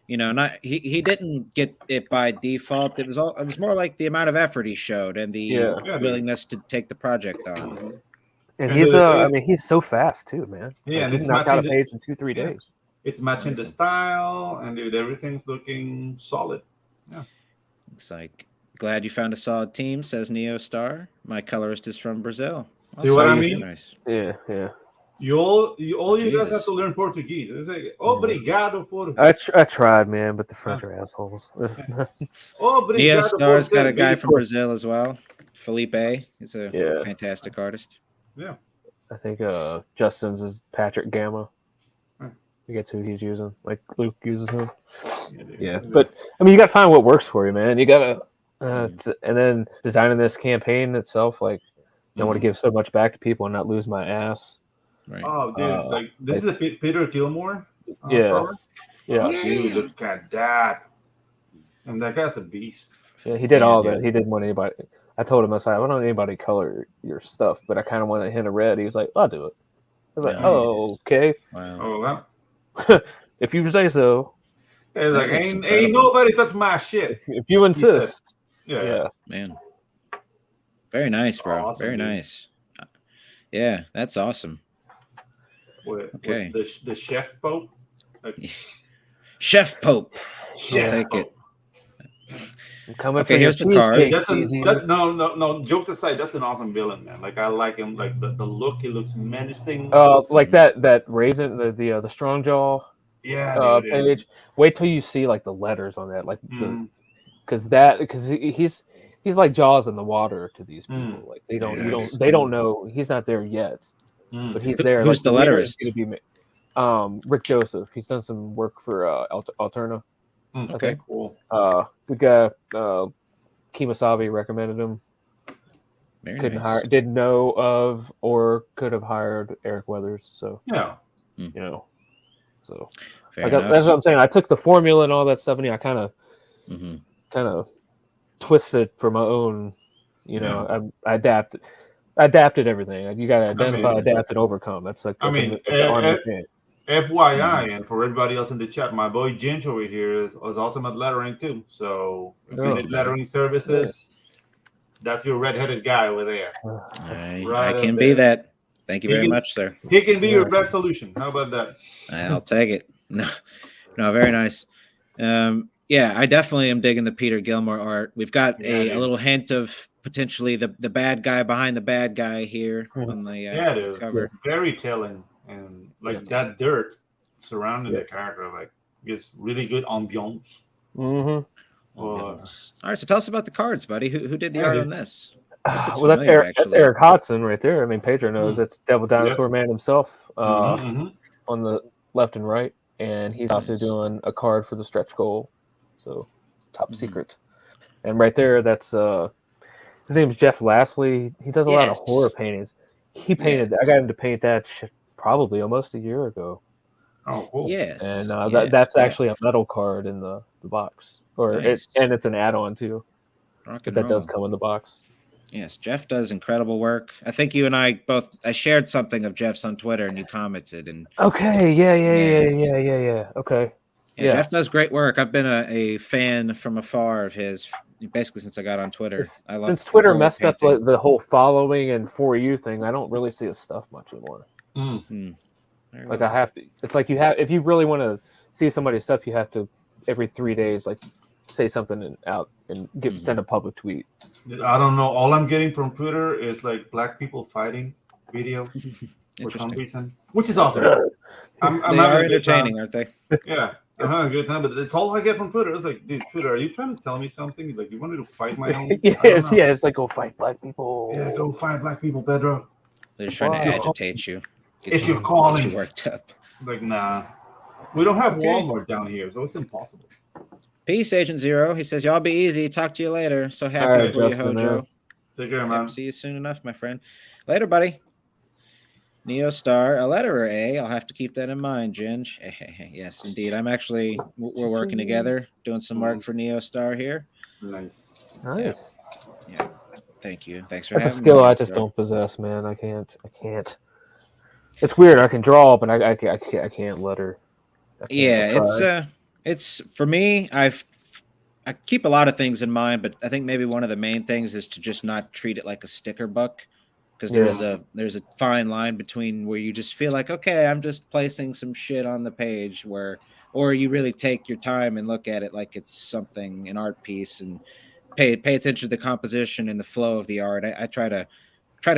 Speaker 1: You know, not he didn't get it by default. It was more like the amount of effort he showed and the
Speaker 2: Yeah.
Speaker 3: Yeah, dude.
Speaker 1: willingness to take the project on.
Speaker 3: Mhm.
Speaker 2: And
Speaker 3: And
Speaker 2: he's
Speaker 3: the-
Speaker 2: I mean, he's so fast too, man.
Speaker 3: Yeah, and
Speaker 2: he
Speaker 3: it's
Speaker 2: can knock out a
Speaker 3: matching
Speaker 2: page in 2-3
Speaker 3: yeah.
Speaker 2: days.
Speaker 3: It's matching the
Speaker 1: Wonderful.
Speaker 3: style, and dude, everything's looking solid.
Speaker 1: It's like, glad you found a solid team, says Neo Star. My colorist is from Brazil.
Speaker 3: See what I
Speaker 1: very
Speaker 3: mean?
Speaker 1: Nice.
Speaker 2: Yeah, yeah.
Speaker 3: You guys
Speaker 1: Jesus.
Speaker 3: have to learn Portuguese. It's like, obrigado por.
Speaker 2: I tried, man, but the French are assholes.
Speaker 3: Obrigado
Speaker 1: Neo
Speaker 3: por
Speaker 1: Star's got
Speaker 3: ser
Speaker 1: a guy
Speaker 3: base.
Speaker 1: from Brazil as well. Felipe. He's a
Speaker 2: Yeah.
Speaker 1: fantastic artist.
Speaker 3: Yeah.
Speaker 2: I think Justin's is Patrick Gamma.
Speaker 3: Hmm.
Speaker 2: I guess who he's using. Like Luke uses him.
Speaker 3: dude.
Speaker 2: Yeah, but I mean, you got to find what works for you, man. You got to, and then designing this campaign itself, like, I want to give so much back to people and not lose my ass.
Speaker 1: Right.
Speaker 3: Oh, dude, like this is a Peter Gilmore.
Speaker 2: Yeah.
Speaker 3: cover?
Speaker 2: Yeah,
Speaker 3: Dude, look at that. And that guy's a beast.
Speaker 2: yeah, he did
Speaker 1: Yeah,
Speaker 2: all
Speaker 1: dude.
Speaker 2: that. He didn't want anybody. I told him, I said, I don't want anybody to color your stuff, but I kind of want a hint of red. He was like, I'll do it. I was like,
Speaker 1: Nice.
Speaker 2: oh, okay.
Speaker 1: Wow.
Speaker 3: Oh, that.
Speaker 2: If you say so.
Speaker 3: It's like,
Speaker 1: That looks
Speaker 3: ain't
Speaker 1: incredible.
Speaker 3: nobody touch my shit.
Speaker 2: If you insist.
Speaker 3: Yeah.
Speaker 2: Yeah.
Speaker 1: Man. Very nice, bro.
Speaker 3: Awesome,
Speaker 1: Very
Speaker 3: dude.
Speaker 1: nice. Yeah, that's awesome.
Speaker 3: With
Speaker 1: Okay.
Speaker 3: the chef Pope. Like,
Speaker 1: Chef Pope.
Speaker 3: Chef
Speaker 1: Take
Speaker 3: Pope.
Speaker 2: I'm coming
Speaker 1: Okay,
Speaker 2: for
Speaker 1: here's the
Speaker 2: your
Speaker 1: card.
Speaker 2: cheesecake,
Speaker 3: That's
Speaker 2: Stevie.
Speaker 3: no. Jokes aside, that's an awesome villain, man. Like I like him. Like the look, he looks menacing.
Speaker 2: Like that raisin, the strong jaw
Speaker 3: yeah, dude,
Speaker 2: page. Wait till you see like the letters on that, like
Speaker 3: Mm.
Speaker 2: because he's like Jaws in the water to these people.
Speaker 3: Mm.
Speaker 2: Like they don't
Speaker 1: Nice.
Speaker 2: they don't know he's not there yet,
Speaker 3: Mm.
Speaker 2: but he's
Speaker 1: Who-
Speaker 2: there.
Speaker 1: who's
Speaker 2: like,
Speaker 1: the
Speaker 2: leader is
Speaker 1: letterist?
Speaker 2: gonna be Rick Joseph. He's done some work for Alterna.
Speaker 3: Mm.
Speaker 1: Okay.
Speaker 3: Cool.
Speaker 2: Good guy. Kemosabe recommended him.
Speaker 1: Very
Speaker 2: Couldn't
Speaker 1: nice.
Speaker 2: didn't know of or could have hired Eric Weathers. So
Speaker 3: Yeah.
Speaker 2: you know, so
Speaker 1: Fair
Speaker 2: that's
Speaker 1: enough.
Speaker 2: what I'm saying. I took the formula and all that stuff, and I kind
Speaker 1: Mhm.
Speaker 2: of twisted for my own. You know, I adapted everything. You got to identify,
Speaker 3: mean-
Speaker 2: adapt, and overcome. That's like
Speaker 3: I
Speaker 2: that's
Speaker 3: mean,
Speaker 2: an army's game.
Speaker 3: FYI, and for everybody else in the chat, my boy Ginge over here is awesome at lettering too. So if you
Speaker 2: Oh.
Speaker 3: need lettering services, that's your redheaded guy over there.
Speaker 1: I
Speaker 3: Right
Speaker 1: can
Speaker 3: up
Speaker 1: be
Speaker 3: there.
Speaker 1: that. Thank you
Speaker 3: He
Speaker 1: very
Speaker 3: can-
Speaker 1: much, sir.
Speaker 3: He can be your red solution. How about that?
Speaker 1: I'll take it. No, very nice. Yeah, I definitely am digging the Peter Gilmore art. We've got
Speaker 3: Yeah,
Speaker 1: a
Speaker 3: dude.
Speaker 1: little hint of potentially the bad guy behind the bad guy here
Speaker 2: Mhm.
Speaker 1: on the
Speaker 3: Yeah, dude.
Speaker 1: cover.
Speaker 3: It's very telling, and like that dirt surrounding
Speaker 2: Yeah.
Speaker 3: the character, like gives really good ambiance.
Speaker 2: Mm-hmm.
Speaker 3: Or-
Speaker 1: All right, so tell us about the cards, buddy. Who did the
Speaker 3: Yeah,
Speaker 1: art
Speaker 3: dude.
Speaker 1: on this? This looks
Speaker 2: Well, that's
Speaker 1: familiar,
Speaker 2: Eric. That's
Speaker 1: actually.
Speaker 2: Eric Hodson right there. I mean, Pedro knows
Speaker 3: Mm.
Speaker 2: that's Devil Dinosaur Man himself
Speaker 3: Mhm, mhm.
Speaker 2: on the left and right, and he's also
Speaker 1: Nice.
Speaker 2: doing a card for the stretch goal, so top
Speaker 1: Mhm.
Speaker 2: secret. And right there, that's his name's Jeff Lastly. He does a lot of
Speaker 1: Yes.
Speaker 2: horror paintings. He painted.
Speaker 1: Yes.
Speaker 2: I got him to paint that probably almost a year ago,
Speaker 3: Oh, cool.
Speaker 1: Yes.
Speaker 2: and
Speaker 1: yes,
Speaker 2: that's
Speaker 1: yeah.
Speaker 2: actually a metal card in the box,
Speaker 1: Nice.
Speaker 2: and it's an add-on too.
Speaker 1: Rock
Speaker 2: But
Speaker 1: and
Speaker 2: that does
Speaker 1: roll.
Speaker 2: come in the box.
Speaker 1: Yes, Jeff does incredible work. I think you and I I shared something of Jeff's on Twitter and you commented. And
Speaker 2: Okay. Yeah. Okay.
Speaker 1: yeah,
Speaker 2: Yeah.
Speaker 1: Jeff does great work. I've been a fan from afar of his basically since I got on Twitter. I love
Speaker 2: Since
Speaker 1: the
Speaker 2: Twitter
Speaker 1: whole
Speaker 2: messed up
Speaker 1: painting.
Speaker 2: the whole following and for you thing, I don't really see his stuff much anymore.
Speaker 3: Mm.
Speaker 2: Like I have to. It's like you have if you really want to see somebody's stuff, you have to every 3 days like say something out and send a public tweet.
Speaker 3: I don't know. All I'm getting from Twitter is like black people fighting videos for some reason, which is awesome. I'm
Speaker 1: they are entertaining, aren't they?
Speaker 3: Yeah, I'm having a good time, but it's all I get from Twitter. It's like, dude, Twitter, are you trying to tell me something? Like, you wanted to fight my own?
Speaker 2: It's like go fight black people.
Speaker 3: Yeah, go fight black people, Pedro.
Speaker 1: They're just trying to agitate you.
Speaker 3: It's your calling.
Speaker 1: Get you worked up.
Speaker 3: Like, nah, we don't have Walmart down here, so it's impossible.
Speaker 1: Peace, Agent Zero. He says, y'all be easy. Talk to you later. So happy
Speaker 2: right,
Speaker 1: for
Speaker 2: Justin,
Speaker 1: you, Hojo.
Speaker 2: man.
Speaker 3: Take care, man.
Speaker 1: See you soon enough, my friend. Later, buddy. Neostar, a letterer, eh? I'll have to keep that in mind, Ginge. Yes, indeed. We're working together, doing some work for Neostar here.
Speaker 3: Nice.
Speaker 1: Yeah. Thank you. Thanks for
Speaker 2: That's a
Speaker 1: having
Speaker 2: skill
Speaker 1: me.
Speaker 2: I just don't possess, man. I can't. It's weird. I can draw, but I can't letter.
Speaker 1: It's for me. I keep a lot of things in mind, but I think maybe one of the main things is to just not treat it like a sticker book, because there's a fine line between where you just feel like, okay, I'm just placing some shit on the page, or you really take your time and look at it like it's something, an art piece, and pay attention to the composition and the flow of the art. I try to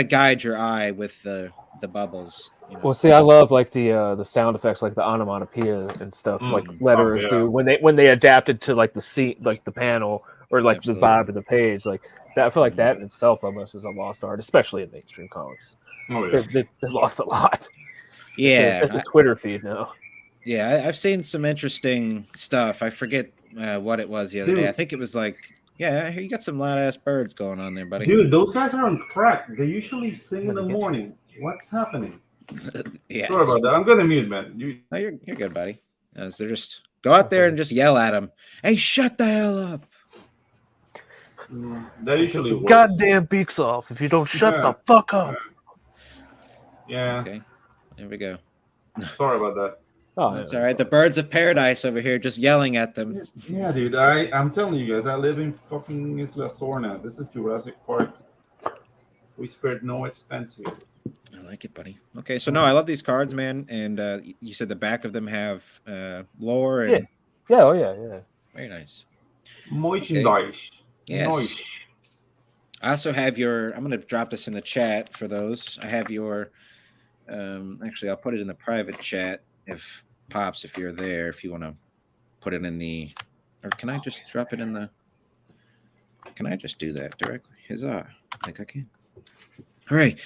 Speaker 1: guide your eye with the bubbles. You know?
Speaker 2: Well, see, I love like the sound effects, like the onomatopoeia and stuff, like letterers do when they adapted to like the scene, like the panel or like the vibe of the page. Like that, I feel like that in itself almost is a lost art, especially in mainstream comics.
Speaker 3: Oh yeah,
Speaker 2: they lost a lot.
Speaker 1: Yeah,
Speaker 2: it's a Twitter feed now.
Speaker 1: Yeah, I've seen some interesting stuff. I forget what it was the other day. I think it was like, yeah, you got some loud ass birds going on there, buddy.
Speaker 3: Dude, those guys are on crack. They usually sing in the morning. What's happening?
Speaker 1: Yeah,
Speaker 3: sorry about that. I'm gonna mute, man.
Speaker 1: You're good, buddy. They're just go out there and just yell at them. Hey, shut the hell up!
Speaker 3: That usually works.
Speaker 2: Goddamn beaks off if you don't shut the fuck up.
Speaker 3: Yeah.
Speaker 1: Okay. There we go.
Speaker 3: Sorry about that.
Speaker 2: Oh,
Speaker 1: that's all right. The birds of paradise over here just yelling at them.
Speaker 3: Yeah, dude. I'm telling you guys, I live in fucking Isla Sorna. This is Jurassic Park. We spared no expense here.
Speaker 1: I like it, buddy. Okay, so no, I love these cards, man. And you said the back of them have lore and
Speaker 2: yeah.
Speaker 1: Very nice.
Speaker 3: Merchandise.
Speaker 1: Yes.
Speaker 3: Nice.
Speaker 1: I also have your. I'm going to drop this in the chat for those. I have your. Actually, I'll put it in the private chat if Pops, if you're there, if you want to put it in the. Or can I just drop it in the? Can I just do that directly? Huzzah! I think I can. All right.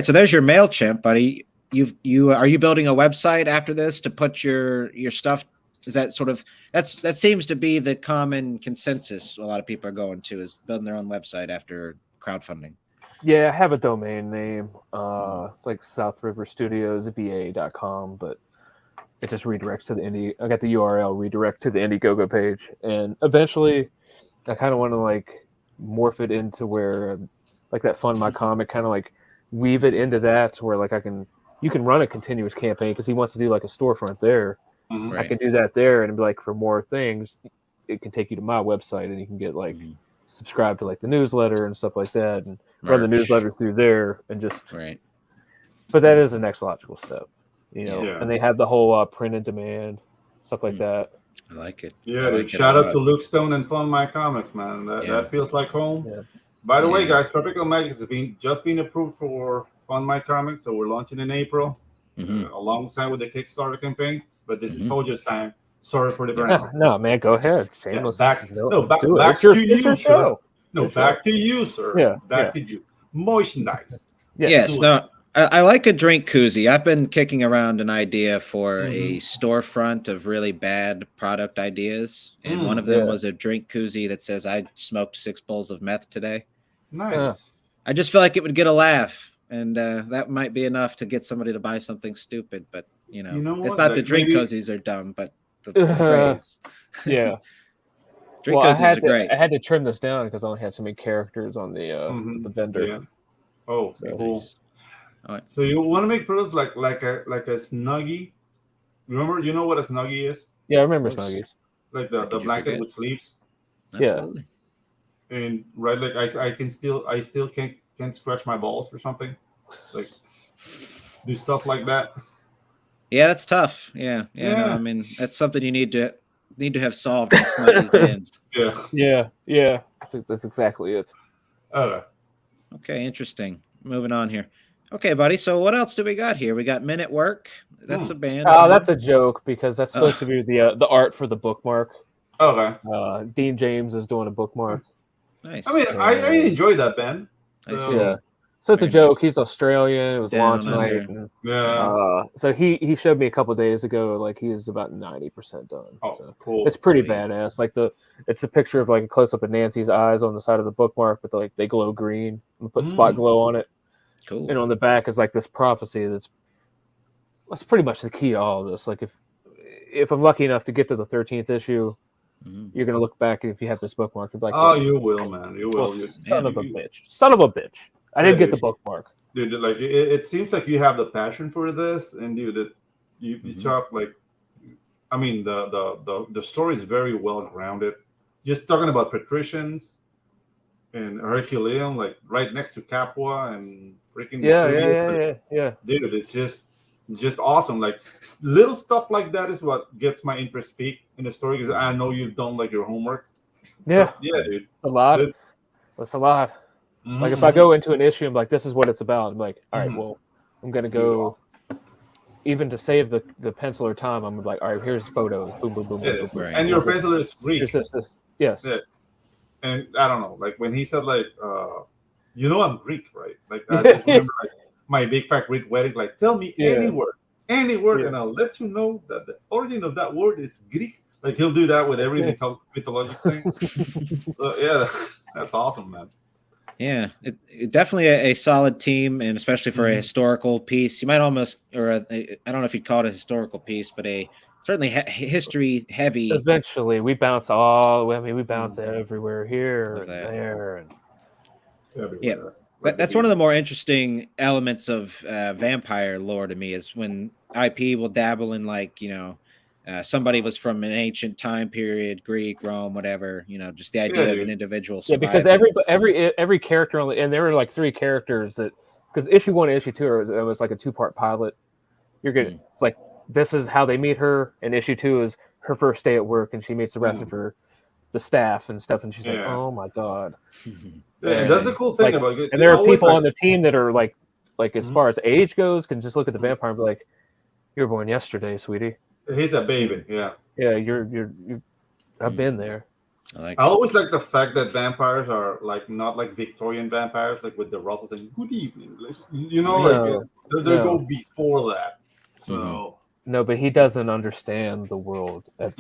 Speaker 1: So there's your MailChimp, buddy. Are you building a website after this to put your stuff? Is that sort of that seems to be the common consensus a lot of people are going to, is building their own website after crowdfunding?
Speaker 2: Yeah, I have a domain name. It's like southriverstudiosva.com, but it just redirects to the Indie. I got the URL redirect to the Indiegogo page, and eventually, I kind of want to like morph it into where, like that Fund My Comic, kind of like weave it into that, to where like you can run a continuous campaign because he wants to do like a storefront there.
Speaker 3: Mm-hmm.
Speaker 2: I can do that there, and be like, for more things, it can take you to my website, and you can get like subscribe to like the newsletter and stuff like that, and run the newsletter through there, and just But that is the next logical step, you know. And they have the whole print and demand stuff like that.
Speaker 1: I like it.
Speaker 3: Yeah, like shout out to Luke Stone and Fund My Comics, man. That feels like home. Yeah. By the way, guys, Tropical Magic has just been approved for Fund My Comics, so we're launching in April, alongside with the Kickstarter campaign. But this is Hojo's time. Sorry for the burn.
Speaker 2: No, man, go ahead. Shameless.
Speaker 3: Back to you, sir. No, back to you, sir.
Speaker 2: Yeah,
Speaker 3: back to you. Merchandise.
Speaker 1: Yes. No, I like a drink koozie. I've been kicking around an idea for a storefront of really bad product ideas, and one of them was a drink koozie that says, "I smoked 6 bowls of meth today."
Speaker 3: Nice.
Speaker 1: I just feel like it would get a laugh, and that might be enough to get somebody to buy something stupid. But you know it's not like the drink koozies are dumb, but the phrase.
Speaker 2: Yeah.
Speaker 1: Drink koozies are great.
Speaker 2: I had to trim this down because I only had so many characters on the vendor.
Speaker 3: Yeah. Oh,
Speaker 2: so,
Speaker 3: cool.
Speaker 1: Nice. All right.
Speaker 3: So you want to make products like a snuggie? You know what a snuggie is?
Speaker 2: Yeah, I remember snuggies.
Speaker 3: Like the blanket with sleeves.
Speaker 1: Absolutely.
Speaker 3: Yeah. And like I still can't scratch my balls or something. Like do stuff like that.
Speaker 1: Yeah, that's tough. Yeah. No,
Speaker 3: Yeah.
Speaker 1: I mean, that's something you need to have solved in Snuggy's hands.
Speaker 3: Yeah.
Speaker 2: Yeah. That's exactly it.
Speaker 3: Okay.
Speaker 1: Okay, interesting. Moving on here. Okay, buddy. So what else do we got here? We got Men at Work. That's a band.
Speaker 2: Oh, that's a joke because that's supposed to be the art for the bookmark.
Speaker 3: Okay.
Speaker 2: Dean James is doing a bookmark.
Speaker 1: Nice.
Speaker 3: I mean, I enjoy that band.
Speaker 1: I
Speaker 3: So,
Speaker 1: see.
Speaker 2: Yeah. So it's a
Speaker 1: Very
Speaker 2: joke.
Speaker 1: nice.
Speaker 2: He's Australian. It was
Speaker 1: Down
Speaker 2: launch
Speaker 1: under.
Speaker 2: night. And,
Speaker 3: Yeah.
Speaker 2: so he showed me a couple days ago. Like he's about 90% done.
Speaker 3: Oh,
Speaker 2: So
Speaker 3: cool.
Speaker 2: it's pretty
Speaker 1: Sweet.
Speaker 2: badass. Like it's a picture of like a close up of Nancy's eyes on the side of the bookmark, but like they glow green. And put spot glow on it.
Speaker 1: Cool.
Speaker 2: And on the back is like this prophecy that's pretty much the key to all of this. Like if I'm lucky enough to get to the 13th issue, you're gonna look back and if you have this bookmark, you'll be like,
Speaker 3: Oh, you will, man. You will.
Speaker 2: Son of a bitch. I didn't get the bookmark.
Speaker 3: Dude, like it seems like you have the passion for this, and dude, you talk like, I mean, the story is very well grounded. Just talking about patricians and Herculean, like right next to Capua and freaking
Speaker 2: Yeah.
Speaker 3: Dude, it's just awesome. Like little stuff like that is what gets my interest peaked in the story because I know you've done like your homework.
Speaker 2: Yeah,
Speaker 3: Yeah, dude.
Speaker 2: a lot.
Speaker 3: Dude.
Speaker 2: That's a lot. Like if I go into an issue, I'm like, this is what it's about. I'm like, all right, well, I'm gonna go. Even to save the penciler time, I'm like, all right, here's photos. Boom, boom, boom, boom, boom.
Speaker 1: Right.
Speaker 3: And your penciler is Greek.
Speaker 2: Here's this. Yes.
Speaker 3: Yeah. And I don't know, like when he said like, you know, I'm Greek, right? Like I just remember like my big fat Greek wedding. Like, tell me any word, and I'll let you know that the origin of that word is Greek. Like he'll do that with every mythologic thing. Yeah, that's awesome, man.
Speaker 1: Yeah, it definitely a solid team, and especially for a historical piece, you might almost, or I don't know if you'd call it a historical piece, but a certainly history heavy.
Speaker 2: Eventually, we bounce we bounce everywhere here and there, and
Speaker 3: everywhere.
Speaker 1: Yeah, that's one of the more interesting elements of vampire lore to me is when IP will dabble in like somebody was from an ancient time period, Greek, Rome, whatever, just the idea of an individual surviving.
Speaker 2: Yeah, because every character and there were like 3 characters that because issue 1 and issue 2 it was like a 2-part pilot. You're gonna it's like this is how they meet her, and issue 2 is her first day at work, and she meets the rest of the staff and stuff, and she's like, oh my god.
Speaker 3: And that's the cool thing about it.
Speaker 2: And there are people on the team that are like as far as age goes, can just look at the vampire and be like, "You were born yesterday, sweetie."
Speaker 3: He's a baby, yeah.
Speaker 2: Yeah, I've been there.
Speaker 3: I always like the fact that vampires are like not like Victorian vampires, like with the ruffles and good evening. They go before that. So
Speaker 2: no, but he doesn't understand the world at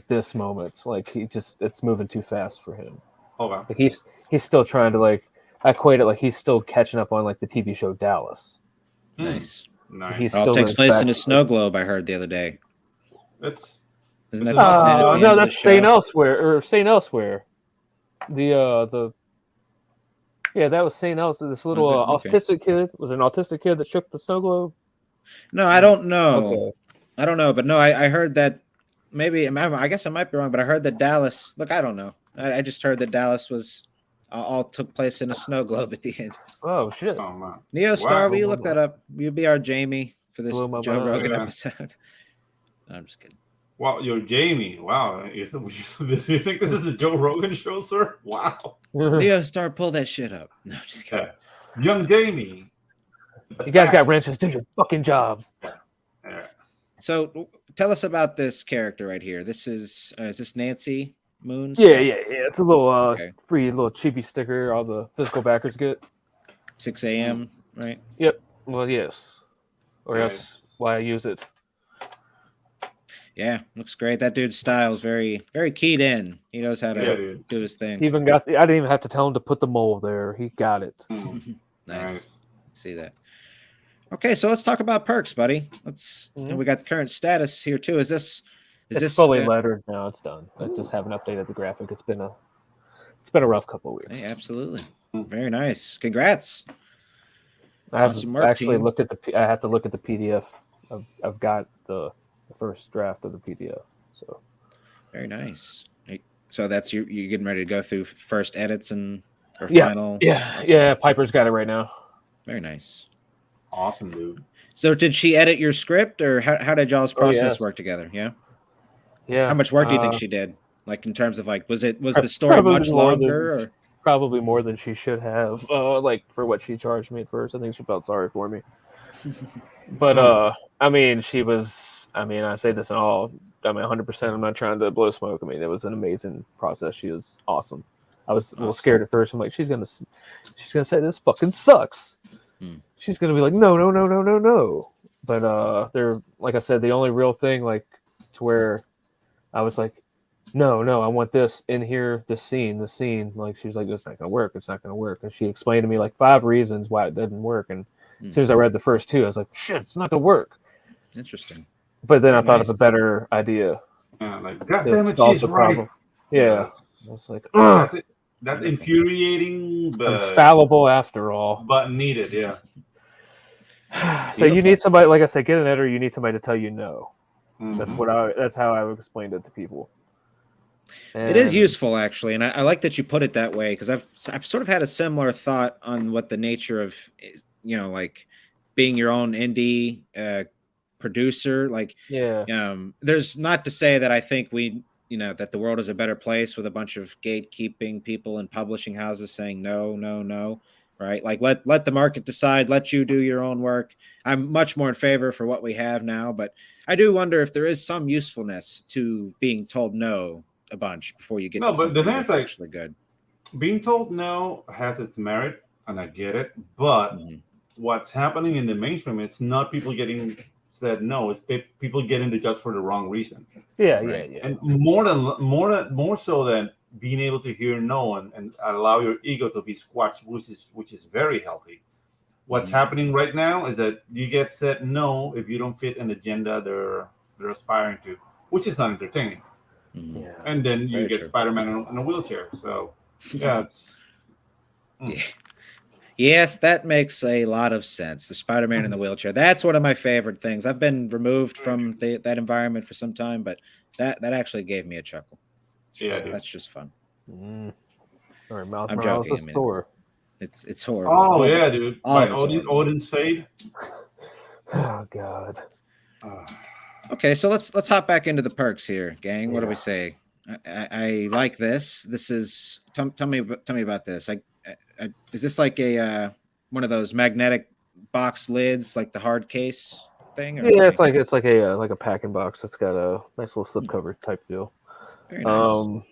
Speaker 2: this moment. Like it's moving too fast for him.
Speaker 3: Okay.
Speaker 2: Like he's still trying to I equate it like he's still catching up on like the TV show Dallas.
Speaker 1: Nice.
Speaker 2: He's
Speaker 1: it all takes place in a snow globe. I heard the other day. Isn't that
Speaker 2: no, that's St. Elsewhere. That was St. Elsewhere. This little autistic kid was an autistic kid that shook the snow globe.
Speaker 1: No, I don't know.
Speaker 2: Okay.
Speaker 1: I don't know, but no, I heard that maybe I guess I might be wrong, but I heard that Dallas. Look, I don't know. I just heard that Dallas was all took place in a snow globe at the end.
Speaker 2: Oh shit!
Speaker 3: Oh man,
Speaker 1: Neostar, will you look that up? You'll be our Jamie for this Joe Rogan episode. No, I'm just kidding.
Speaker 3: Wow, you're Jamie. Wow, you think this is a Joe Rogan show, sir? Wow.
Speaker 1: Neostar, pull that shit up. No, just kidding.
Speaker 3: Young Jamie.
Speaker 2: You guys got wrenches. Do your fucking jobs.
Speaker 3: Yeah.
Speaker 1: So, tell us about this character right here. This is this Nancy Moons?
Speaker 2: Yeah. It's a little free little cheapy sticker all the physical backers get.
Speaker 1: 6 a.m. Right?
Speaker 2: Yep. Well, yes. Or else why I use it.
Speaker 1: Yeah, looks great. That dude's style is very, very keyed in. He knows how to do his thing.
Speaker 2: He even got. I didn't even have to tell him to put the mold there. He got it.
Speaker 1: Nice. See that. Okay, so let's talk about perks, buddy. We got the current status here too. Is this
Speaker 2: fully lettered now? It's done. I just haven't updated the graphic. It's been a rough couple of weeks.
Speaker 1: Hey, absolutely. Very nice. Congrats.
Speaker 2: I have actually looked at I have to look at the PDF. I've got the first draft of the PDF. So
Speaker 1: very nice. So that's you getting ready to go through first edits final.
Speaker 2: Yeah. Piper's got it right now.
Speaker 1: Very nice.
Speaker 3: Awesome, dude.
Speaker 1: So did she edit your script, or how did y'all's process
Speaker 2: yes.
Speaker 1: work together? Yeah.
Speaker 2: Yeah.
Speaker 1: How much work do you think she did? Like in terms of like, was the story
Speaker 2: Probably
Speaker 1: much
Speaker 2: more
Speaker 1: longer? Or?
Speaker 2: Probably more than she should have. Like for what she charged me at first, I think she felt sorry for me. But I mean, she was. I mean, I say this in all. I mean, 100%. I'm not trying to blow smoke. I mean, it was an amazing process. She was awesome. I was a little scared at first. I'm like, she's gonna say this fucking sucks. She's gonna be like, no. But they're like I said, the only real thing like to where I was like, no, I want this in here, this scene. Like she's like, it's not gonna work. And she explained to me like 5 reasons why it didn't work. And as soon as I read the first 2, I was like, shit, it's not gonna work.
Speaker 1: Interesting.
Speaker 2: But then I thought of a better idea.
Speaker 3: Yeah, like, God damn it, she's right.
Speaker 2: Problem. Yeah. I was like,
Speaker 3: that's infuriating, but
Speaker 2: fallible after all.
Speaker 3: But needed, yeah.
Speaker 2: So you need somebody, like I said, get an editor. You need somebody to tell you no.
Speaker 3: Mm-hmm.
Speaker 2: That's how I would explain it to people. And
Speaker 1: it is useful actually, and I like that you put it that way because I've sort of had a similar thought on what the nature of like being your own indie producer. Like, there's not to say that I think that the world is a better place with a bunch of gatekeeping people and publishing houses saying no, right? Like let the market decide, let you do your own work. I'm much more in favor for what we have now, but I do wonder if there is some usefulness to being told no a bunch before you get to something that's actually good.
Speaker 3: Being told no has its merit, and I get it, but what's happening in the mainstream, it's not people getting said no, it's people getting the judge for the wrong reason.
Speaker 2: Yeah.
Speaker 3: And more so than being able to hear no and allow your ego to be squashed, which is very healthy. What's happening right now is that you get said no if you don't fit an agenda they're aspiring to, which is not entertaining.
Speaker 2: Yeah.
Speaker 3: And then you get
Speaker 1: true.
Speaker 3: Spider-Man in a wheelchair. So yeah,
Speaker 1: Yes, that makes a lot of sense. The Spider-Man in the wheelchair. That's one of my favorite things. I've been removed from that environment for some time, but that actually gave me a chuckle. That's just fun.
Speaker 2: All right, Miles
Speaker 1: I'm
Speaker 2: Morales
Speaker 1: joking.
Speaker 2: Thor.
Speaker 1: It's horrible.
Speaker 3: Oh yeah, dude. Like
Speaker 1: horrible.
Speaker 3: Odin's Fade.
Speaker 2: Oh God.
Speaker 1: Okay, so let's hop back into the perks here, gang. What do we say? I like this. This is tell me about this. Is this like a one of those magnetic box lids, like the hard case thing? Or
Speaker 2: Yeah, it's like a packing box. It's got a nice little slipcover type deal.
Speaker 1: Very nice.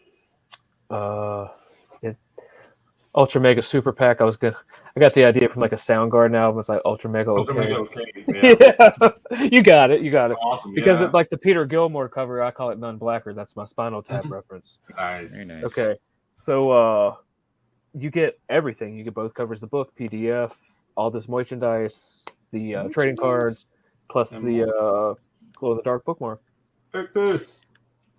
Speaker 2: Ultra Mega Super Pack. I got the idea from like a Soundgarden album. It's like Ultra Mega
Speaker 3: Okay.
Speaker 2: Yeah. You got it.
Speaker 3: Awesome.
Speaker 2: Because it like the Peter Gilmore cover, I call it None Blacker. That's my Spinal Tap reference.
Speaker 3: Nice.
Speaker 1: Very nice.
Speaker 2: Okay. So you get everything. You get both covers of the book, PDF, all this merchandise, the trading cards, plus the glow in the dark bookmark.
Speaker 3: Take this.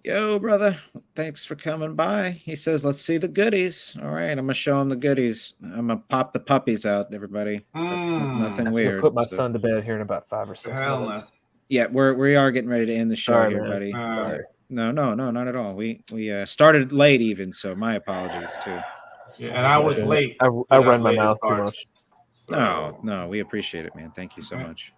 Speaker 1: Yo, brother. Thanks for coming by. He says, let's see the goodies. All right, I'm going to show him the goodies. I'm going to pop the puppies out, everybody. Nothing weird.
Speaker 2: Put my son to bed here in about 5 or 6 minutes.
Speaker 1: Yeah, we are getting ready to end the show here, buddy. No, not at all. We started late even, so my apologies, too.
Speaker 3: Yeah, and I was late.
Speaker 2: I run my mouth too much.
Speaker 1: No, we appreciate it, man. Thank you so much.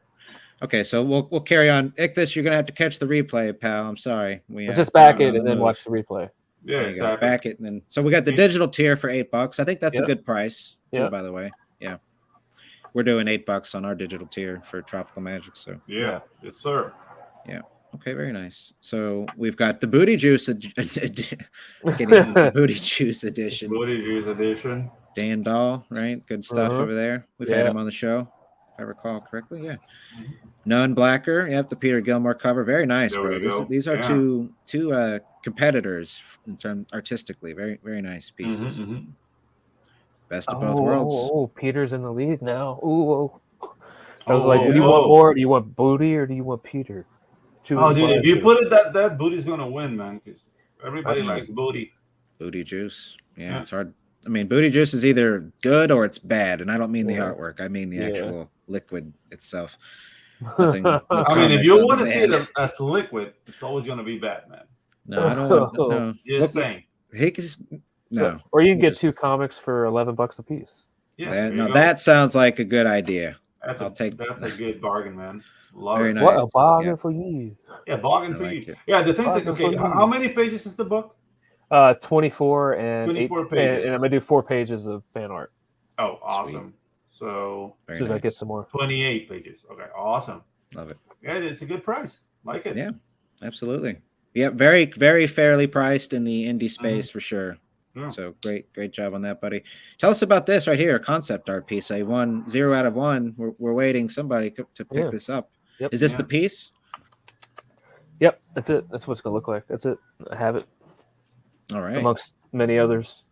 Speaker 1: Okay, so we'll carry on. Ichthus, you're gonna have to catch the replay, pal. I'm sorry.
Speaker 2: Just back it and then watch the replay.
Speaker 3: Yeah, exactly.
Speaker 1: Back it and then. So we got the digital tier for $8. I think that's a good price too, by the way. Yeah, we're doing $8 on our digital tier for Tropical Magic. So
Speaker 3: yes, sir.
Speaker 1: Yeah. Okay, very nice. So we've got the Booty Juice the Booty Juice edition.
Speaker 3: Booty Juice edition.
Speaker 1: Dan Dahl, right? Good stuff over there. We've had him on the show, if I recall correctly. Yeah. None Blacker. Yep, the Peter Gilmore cover. Very nice, bro. These are two competitors in terms artistically. Very, very nice pieces. Best of both worlds.
Speaker 2: Oh, Peter's in the lead now. I was like, what do you want more? Do you want Booty or do you want Peter?
Speaker 3: Dude, if you put it that Booty's gonna win, man, because everybody likes Booty.
Speaker 1: Booty Juice. Yeah, it's hard. I mean, Booty Juice is either good or it's bad, and I don't mean the artwork. I mean the actual liquid itself. I
Speaker 3: mean, if you want to see it as liquid, it's always going to be bad, man.
Speaker 1: No, I don't. No,
Speaker 3: just saying.
Speaker 2: Or you can get 2 comics for $11 a piece.
Speaker 3: Yeah.
Speaker 1: That sounds like a good idea. I'll take.
Speaker 3: That's a good bargain, man. Love
Speaker 1: Very
Speaker 3: it.
Speaker 1: nice.
Speaker 2: What a bargain
Speaker 1: Yeah.
Speaker 2: for you.
Speaker 3: Yeah, bargain
Speaker 1: I
Speaker 3: for
Speaker 1: like
Speaker 3: you.
Speaker 1: it.
Speaker 3: Yeah, the thing's like,
Speaker 2: Bargain
Speaker 3: okay,
Speaker 2: for you.
Speaker 3: how many pages is the book?
Speaker 2: 24 and
Speaker 3: 24
Speaker 2: 8
Speaker 3: pages.
Speaker 2: and I'm gonna do 4 pages of fan art
Speaker 3: Oh, awesome. So
Speaker 2: as soon as I get some more.
Speaker 3: 28 pages. Okay, awesome.
Speaker 1: Love it.
Speaker 3: Yeah, it's a good price. Like it.
Speaker 1: Yeah, absolutely. Yeah, very, very fairly priced in the indie space for sure.
Speaker 3: Yeah.
Speaker 1: So great job on that, buddy. Tell us about this right here, a concept art piece. I won 0 out of 1. We're waiting somebody to pick this up.
Speaker 2: Yep.
Speaker 1: Is this
Speaker 3: Yeah.
Speaker 1: the piece?
Speaker 2: Yep, that's it. That's what it's gonna look like. That's it. I have it
Speaker 1: All right.
Speaker 2: amongst many others.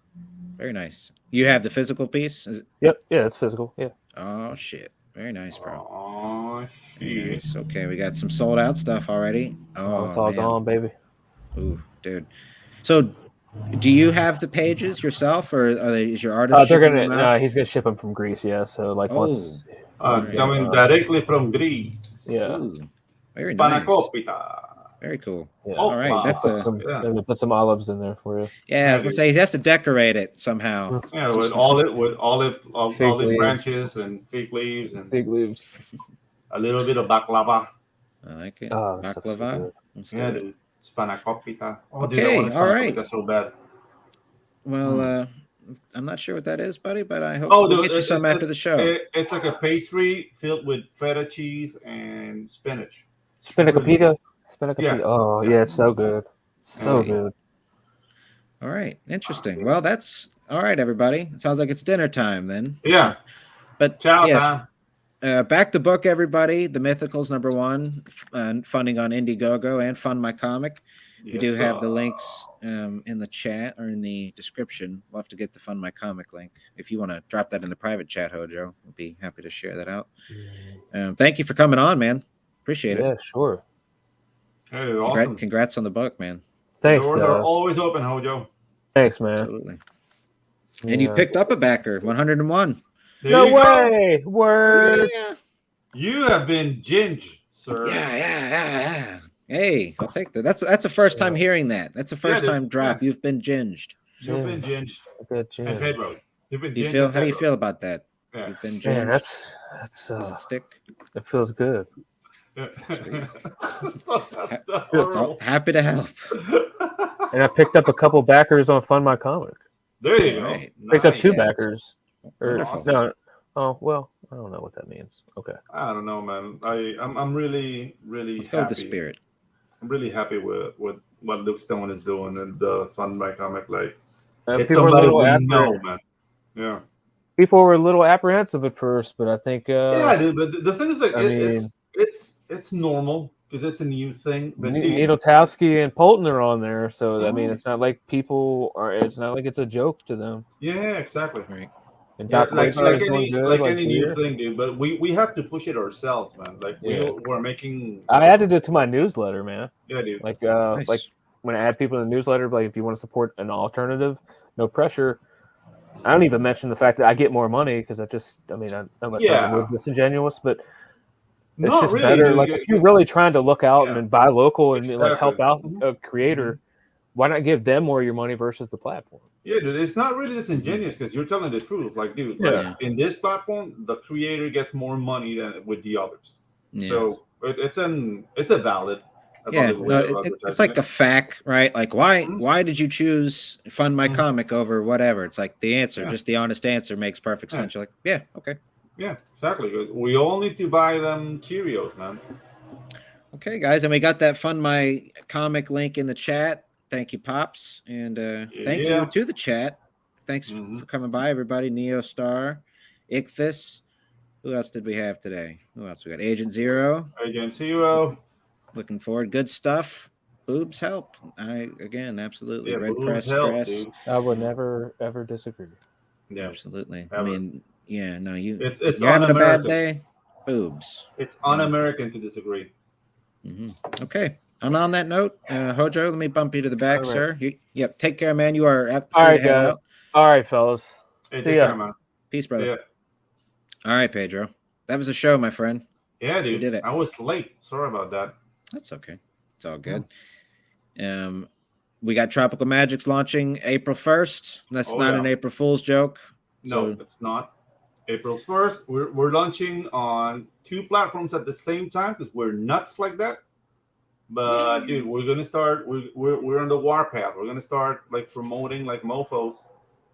Speaker 1: Very nice. You have the physical piece? Is it?
Speaker 2: Yep, yeah, it's physical. Yeah.
Speaker 1: Oh shit. Very nice, bro.
Speaker 3: Oh,
Speaker 1: Very
Speaker 3: shit.
Speaker 1: nice. Okay, we got some sold out stuff already.
Speaker 2: Oh, it's all
Speaker 1: man.
Speaker 2: gone, baby.
Speaker 1: Ooh, dude. So, do you have the pages yourself, or is your artist?
Speaker 2: They're
Speaker 1: shipping
Speaker 2: gonna.
Speaker 1: them out?
Speaker 2: He's gonna ship them from Greece. Yeah. So like once.
Speaker 1: Alright.
Speaker 3: Coming directly from Greece.
Speaker 2: Yeah.
Speaker 1: Ooh, very nice.
Speaker 3: Spanakopita.
Speaker 1: Very cool.
Speaker 2: Yeah.
Speaker 1: All right, that's
Speaker 2: Put
Speaker 1: a
Speaker 2: some,
Speaker 3: yeah.
Speaker 2: I'm gonna put some olives in there for you.
Speaker 1: yeah. I was gonna say he has to decorate it somehow.
Speaker 3: Yeah, with olive
Speaker 2: Fig leaves.
Speaker 3: branches and fig leaves and
Speaker 2: Fig leaves.
Speaker 3: a little bit of baklava.
Speaker 1: I like it.
Speaker 2: Oh, that stuff's so
Speaker 1: Baklava.
Speaker 2: good.
Speaker 1: Let's do
Speaker 3: Yeah,
Speaker 1: it.
Speaker 3: dude. Spanakopita. Oh, dude,
Speaker 1: Okay,
Speaker 3: I want
Speaker 1: all right.
Speaker 3: That's so bad.
Speaker 1: Well, I'm not sure what that is, buddy, but I hope
Speaker 3: Oh,
Speaker 1: we'll
Speaker 3: dude,
Speaker 1: get you some after the show.
Speaker 3: It's like a pastry filled with feta cheese and spinach.
Speaker 2: Spanakopita.
Speaker 3: Yeah.
Speaker 2: Oh yeah, it's so good. So
Speaker 1: Hey.
Speaker 2: good.
Speaker 1: All right, interesting. Well, that's all right, everybody. It sounds like it's dinner time then.
Speaker 3: Yeah.
Speaker 1: But
Speaker 3: Ciao,
Speaker 1: yes,
Speaker 3: time.
Speaker 1: back to book, everybody. The Mythicals #1, funding on Indiegogo and Fund My Comic. We do have the links in the chat or in the description. We'll have to get the Fund My Comic link. If you want to drop that in the private chat, Hojo, we'll be happy to share that out. Thank you for coming on, man. Appreciate it.
Speaker 2: Yeah, sure.
Speaker 3: Hey, awesome.
Speaker 1: Congrats on the book, man.
Speaker 2: Thanks,
Speaker 3: Doors are
Speaker 2: guys.
Speaker 3: always open, Hojo.
Speaker 2: Thanks, man.
Speaker 1: Absolutely. And you
Speaker 2: Yeah.
Speaker 1: picked up a backer, 101.
Speaker 3: There
Speaker 2: No
Speaker 3: you go.
Speaker 2: way! Word.
Speaker 3: You have been ginge, sir.
Speaker 1: Yeah. Hey, I'll take that. That's the first time hearing that. That's the first
Speaker 3: dude.
Speaker 1: time drop.
Speaker 3: Yeah.
Speaker 1: You've been ginged.
Speaker 3: You've been ginged.
Speaker 2: Good
Speaker 3: And
Speaker 2: jam.
Speaker 3: Pedro. You've been
Speaker 1: Do you
Speaker 3: ginged
Speaker 1: feel?
Speaker 3: and
Speaker 1: How do you
Speaker 3: Pedro.
Speaker 1: feel about that?
Speaker 3: Yeah.
Speaker 1: You've been
Speaker 2: Man,
Speaker 1: ginged.
Speaker 2: that's
Speaker 1: Does it stick?
Speaker 2: it feels good.
Speaker 3: Yeah. That's
Speaker 1: So,
Speaker 3: horrible.
Speaker 1: happy to help.
Speaker 2: And I picked up a couple backers on Fund My Comic.
Speaker 3: There you go.
Speaker 1: Right.
Speaker 2: Picked up 2
Speaker 3: Nice.
Speaker 2: backers. Or,
Speaker 1: Wonderful.
Speaker 2: no. Oh well, I don't know what that means. Okay.
Speaker 3: I don't know, man. I'm really
Speaker 1: Let's go with the spirit.
Speaker 3: I'm really happy with what Luke Stone is doing and the Fund My Comic. Like it's
Speaker 2: People were a
Speaker 3: somebody
Speaker 2: little
Speaker 3: we know, man. Yeah.
Speaker 2: People were a little apprehensive at first, but I think
Speaker 3: Yeah, dude. But the thing is, like,
Speaker 2: I mean-
Speaker 3: it's normal because it's a new thing. But
Speaker 2: Nidotowski and Polton are on there, so I mean,
Speaker 3: Mhm.
Speaker 2: it's not like people are. It's not like it's a joke to them.
Speaker 3: yeah, exactly.
Speaker 1: Right.
Speaker 2: And
Speaker 3: Yeah,
Speaker 2: Doc
Speaker 3: like
Speaker 2: Whiteside is doing
Speaker 3: any
Speaker 2: good,
Speaker 3: like any new
Speaker 2: here.
Speaker 3: thing, dude. But we have to push it ourselves, man. Like
Speaker 2: Yeah.
Speaker 3: we're making.
Speaker 2: I added it to my newsletter, man.
Speaker 3: Yeah, dude.
Speaker 2: Like
Speaker 1: Nice.
Speaker 2: like when I add people in the newsletter, like if you want to support an alternative, no pressure. I don't even mention the fact that I get more money because I mean, I know that sounds a little disingenuous, but it's
Speaker 3: Not
Speaker 2: just
Speaker 3: really,
Speaker 2: better.
Speaker 3: dude.
Speaker 2: Like if you're really trying to look out
Speaker 3: Yeah.
Speaker 2: and buy local and like help
Speaker 3: Exactly.
Speaker 2: out a creator, why not give them more of your money versus the platform?
Speaker 3: Yeah, dude, it's not really disingenuous because you're telling the truth. Like, dude,
Speaker 2: Yeah.
Speaker 3: like, in this platform, the creator gets more money than with the others.
Speaker 1: Yeah.
Speaker 3: So it's a valid.
Speaker 1: Yeah,
Speaker 3: way
Speaker 1: no,
Speaker 3: of
Speaker 1: it's
Speaker 3: advertising
Speaker 1: like
Speaker 3: it.
Speaker 1: a fact, right? Like, why
Speaker 3: Mhm.
Speaker 1: why did you choose Fund My
Speaker 3: Mhm.
Speaker 1: Comic over whatever? It's like the answer,
Speaker 3: Yeah.
Speaker 1: just the honest answer makes perfect
Speaker 3: Yeah.
Speaker 1: sense. You're like, yeah, okay.
Speaker 3: Yeah, exactly. We all need to buy them Cheerios, man.
Speaker 1: Okay, guys, and we got that Fund My Comic link in the chat. Thank you, Pops, and thank
Speaker 3: Yeah.
Speaker 1: you to the chat. Thanks
Speaker 3: Mhm.
Speaker 1: for coming by, everybody. Neostar, Ichthus. Who else did we have today? Who else we got? Agent Zero.
Speaker 3: Agent Zero.
Speaker 1: Looking forward. Good stuff. Boobs help. Absolutely.
Speaker 3: Yeah,
Speaker 1: Red
Speaker 3: boobs
Speaker 1: press
Speaker 3: help,
Speaker 1: dress.
Speaker 3: dude.
Speaker 2: I would never ever disagree.
Speaker 3: Yeah,
Speaker 1: Absolutely.
Speaker 3: Ever.
Speaker 1: I mean, yeah, no,
Speaker 3: it's
Speaker 1: you're having a bad
Speaker 3: un-American.
Speaker 1: day. Boobs.
Speaker 3: It's un-American to disagree.
Speaker 1: Okay. And on that note, Hojo, let me bump you to the back,
Speaker 2: All right.
Speaker 1: sir. Yep. Take care, man. You are free
Speaker 2: All right,
Speaker 1: to head
Speaker 2: guys.
Speaker 1: out.
Speaker 2: All right, fellas.
Speaker 3: Hey,
Speaker 2: See
Speaker 3: take
Speaker 2: ya.
Speaker 3: care, man.
Speaker 1: Peace, brother.
Speaker 3: Yeah,
Speaker 1: All right, Pedro. That was a show, my friend.
Speaker 3: yeah, dude.
Speaker 1: did it.
Speaker 3: I was late. Sorry about that.
Speaker 1: That's okay. It's all good. We got Tropical Magics launching April 1st. That's
Speaker 3: Oh,
Speaker 1: not
Speaker 3: yeah.
Speaker 1: an April Fool's joke.
Speaker 3: No,
Speaker 1: So
Speaker 3: it's not. April 1st. We're launching on 2 platforms at the same time because we're nuts like that. But dude, we're gonna start. We're on the warpath. We're gonna start like promoting like mofo's.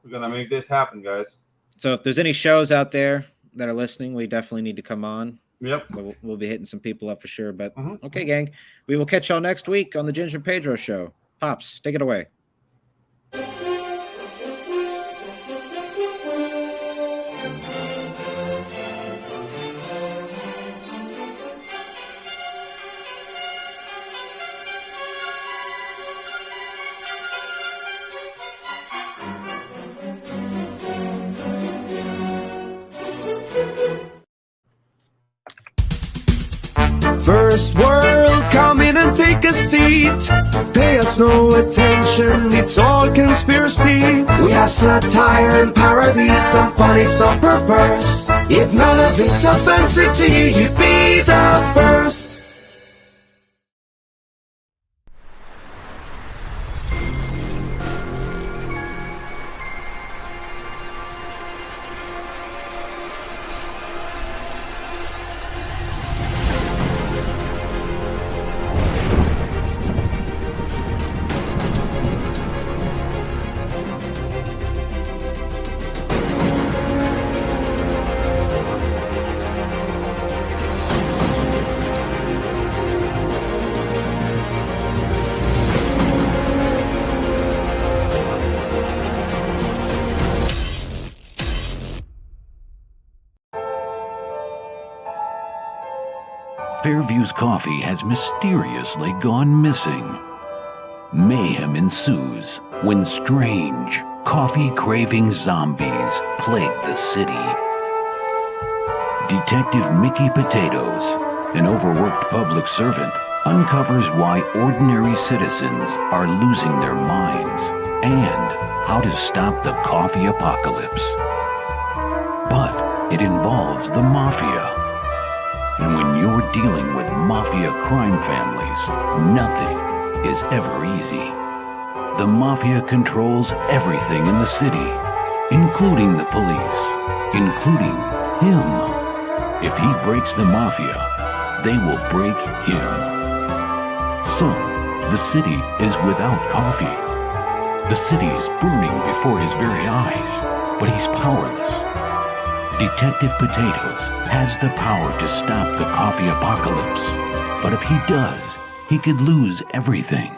Speaker 3: We're gonna make this happen, guys.
Speaker 1: So if there's any shows out there that are listening, we definitely need to come on.
Speaker 3: Yep.
Speaker 1: We'll be hitting some people up for sure. But okay, gang, we will catch y'all next week on the Ginge and Pedro show. Pops, take it away.
Speaker 6: First world, come in and take a seat. Pay us no attention, it's all conspiracy. We have satire and parody, some funny, some perverse. If none of it's offensive to you, you'd be the first.
Speaker 7: Fairview's coffee has mysteriously gone missing. Mayhem ensues when strange, coffee-craving zombies plague the city. Detective Mickey Potatoes, an overworked public servant, uncovers why ordinary citizens are losing their minds and how to stop the coffee apocalypse. But it involves the mafia. And when you're dealing with mafia crime families, nothing is ever easy. The mafia controls everything in the city, including the police, including him. If he breaks the mafia, they will break him. So, the city is without coffee. The city is burning before his very eyes, but he's powerless. Detective Potatoes has the power to stop the coffee apocalypse, but if he does, he could lose everything.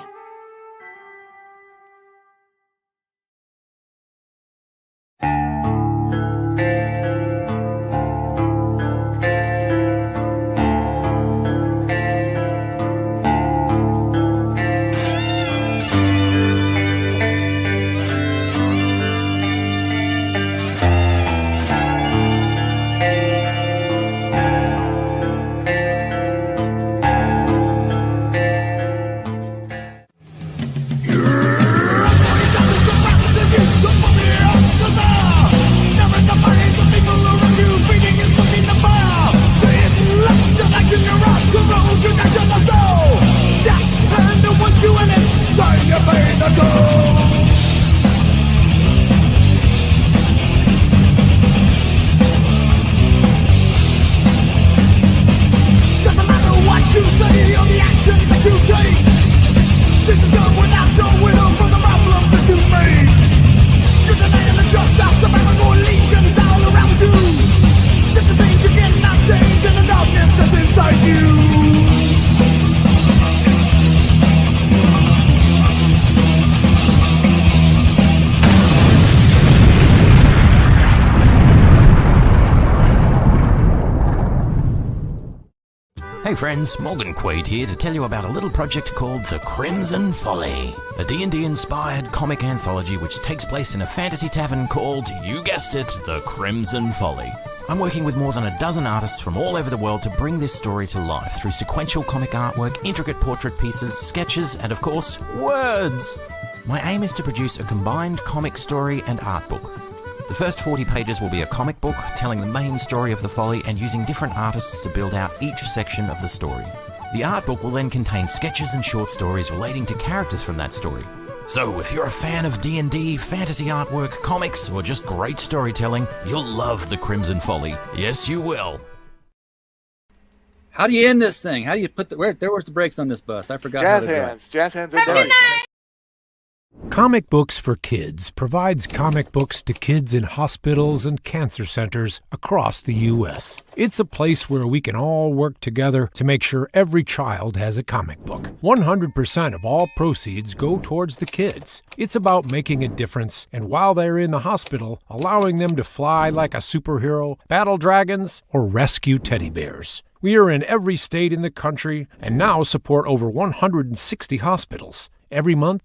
Speaker 8: Hey friends, Morgan Quaid here to tell you about a little project called The Crimson Folly, a D&D inspired comic anthology which takes place in a fantasy tavern called, you guessed it, The Crimson Folly. I'm working with more than a dozen artists from all over the world to bring this story to life through sequential comic artwork, intricate portrait pieces, sketches, and of course, words! My aim is to produce a combined comic story and art book. The first 40 pages will be a comic book telling the main story of the Folly and using different artists to build out each section of the story. The art book will then contain sketches and short stories relating to characters from that story. So if you're a fan of D&D, fantasy artwork, comics, or just great storytelling, you'll love The Crimson Folly. Yes, you will.
Speaker 9: How do you end this thing? How do you put the where's the brakes on this bus? I forgot.
Speaker 10: Jazz hands. Jazz hands in there.
Speaker 11: Comic Books for Kids provides comic books to kids in hospitals and cancer centers across the U.S. It's a place where we can all work together to make sure every child has a comic book. 100% of all proceeds go towards the kids. It's about making a difference, and while they're in the hospital, allowing them to fly like a superhero, battle dragons, or rescue teddy bears. We are in every state in the country and now support over 160 hospitals. Every month,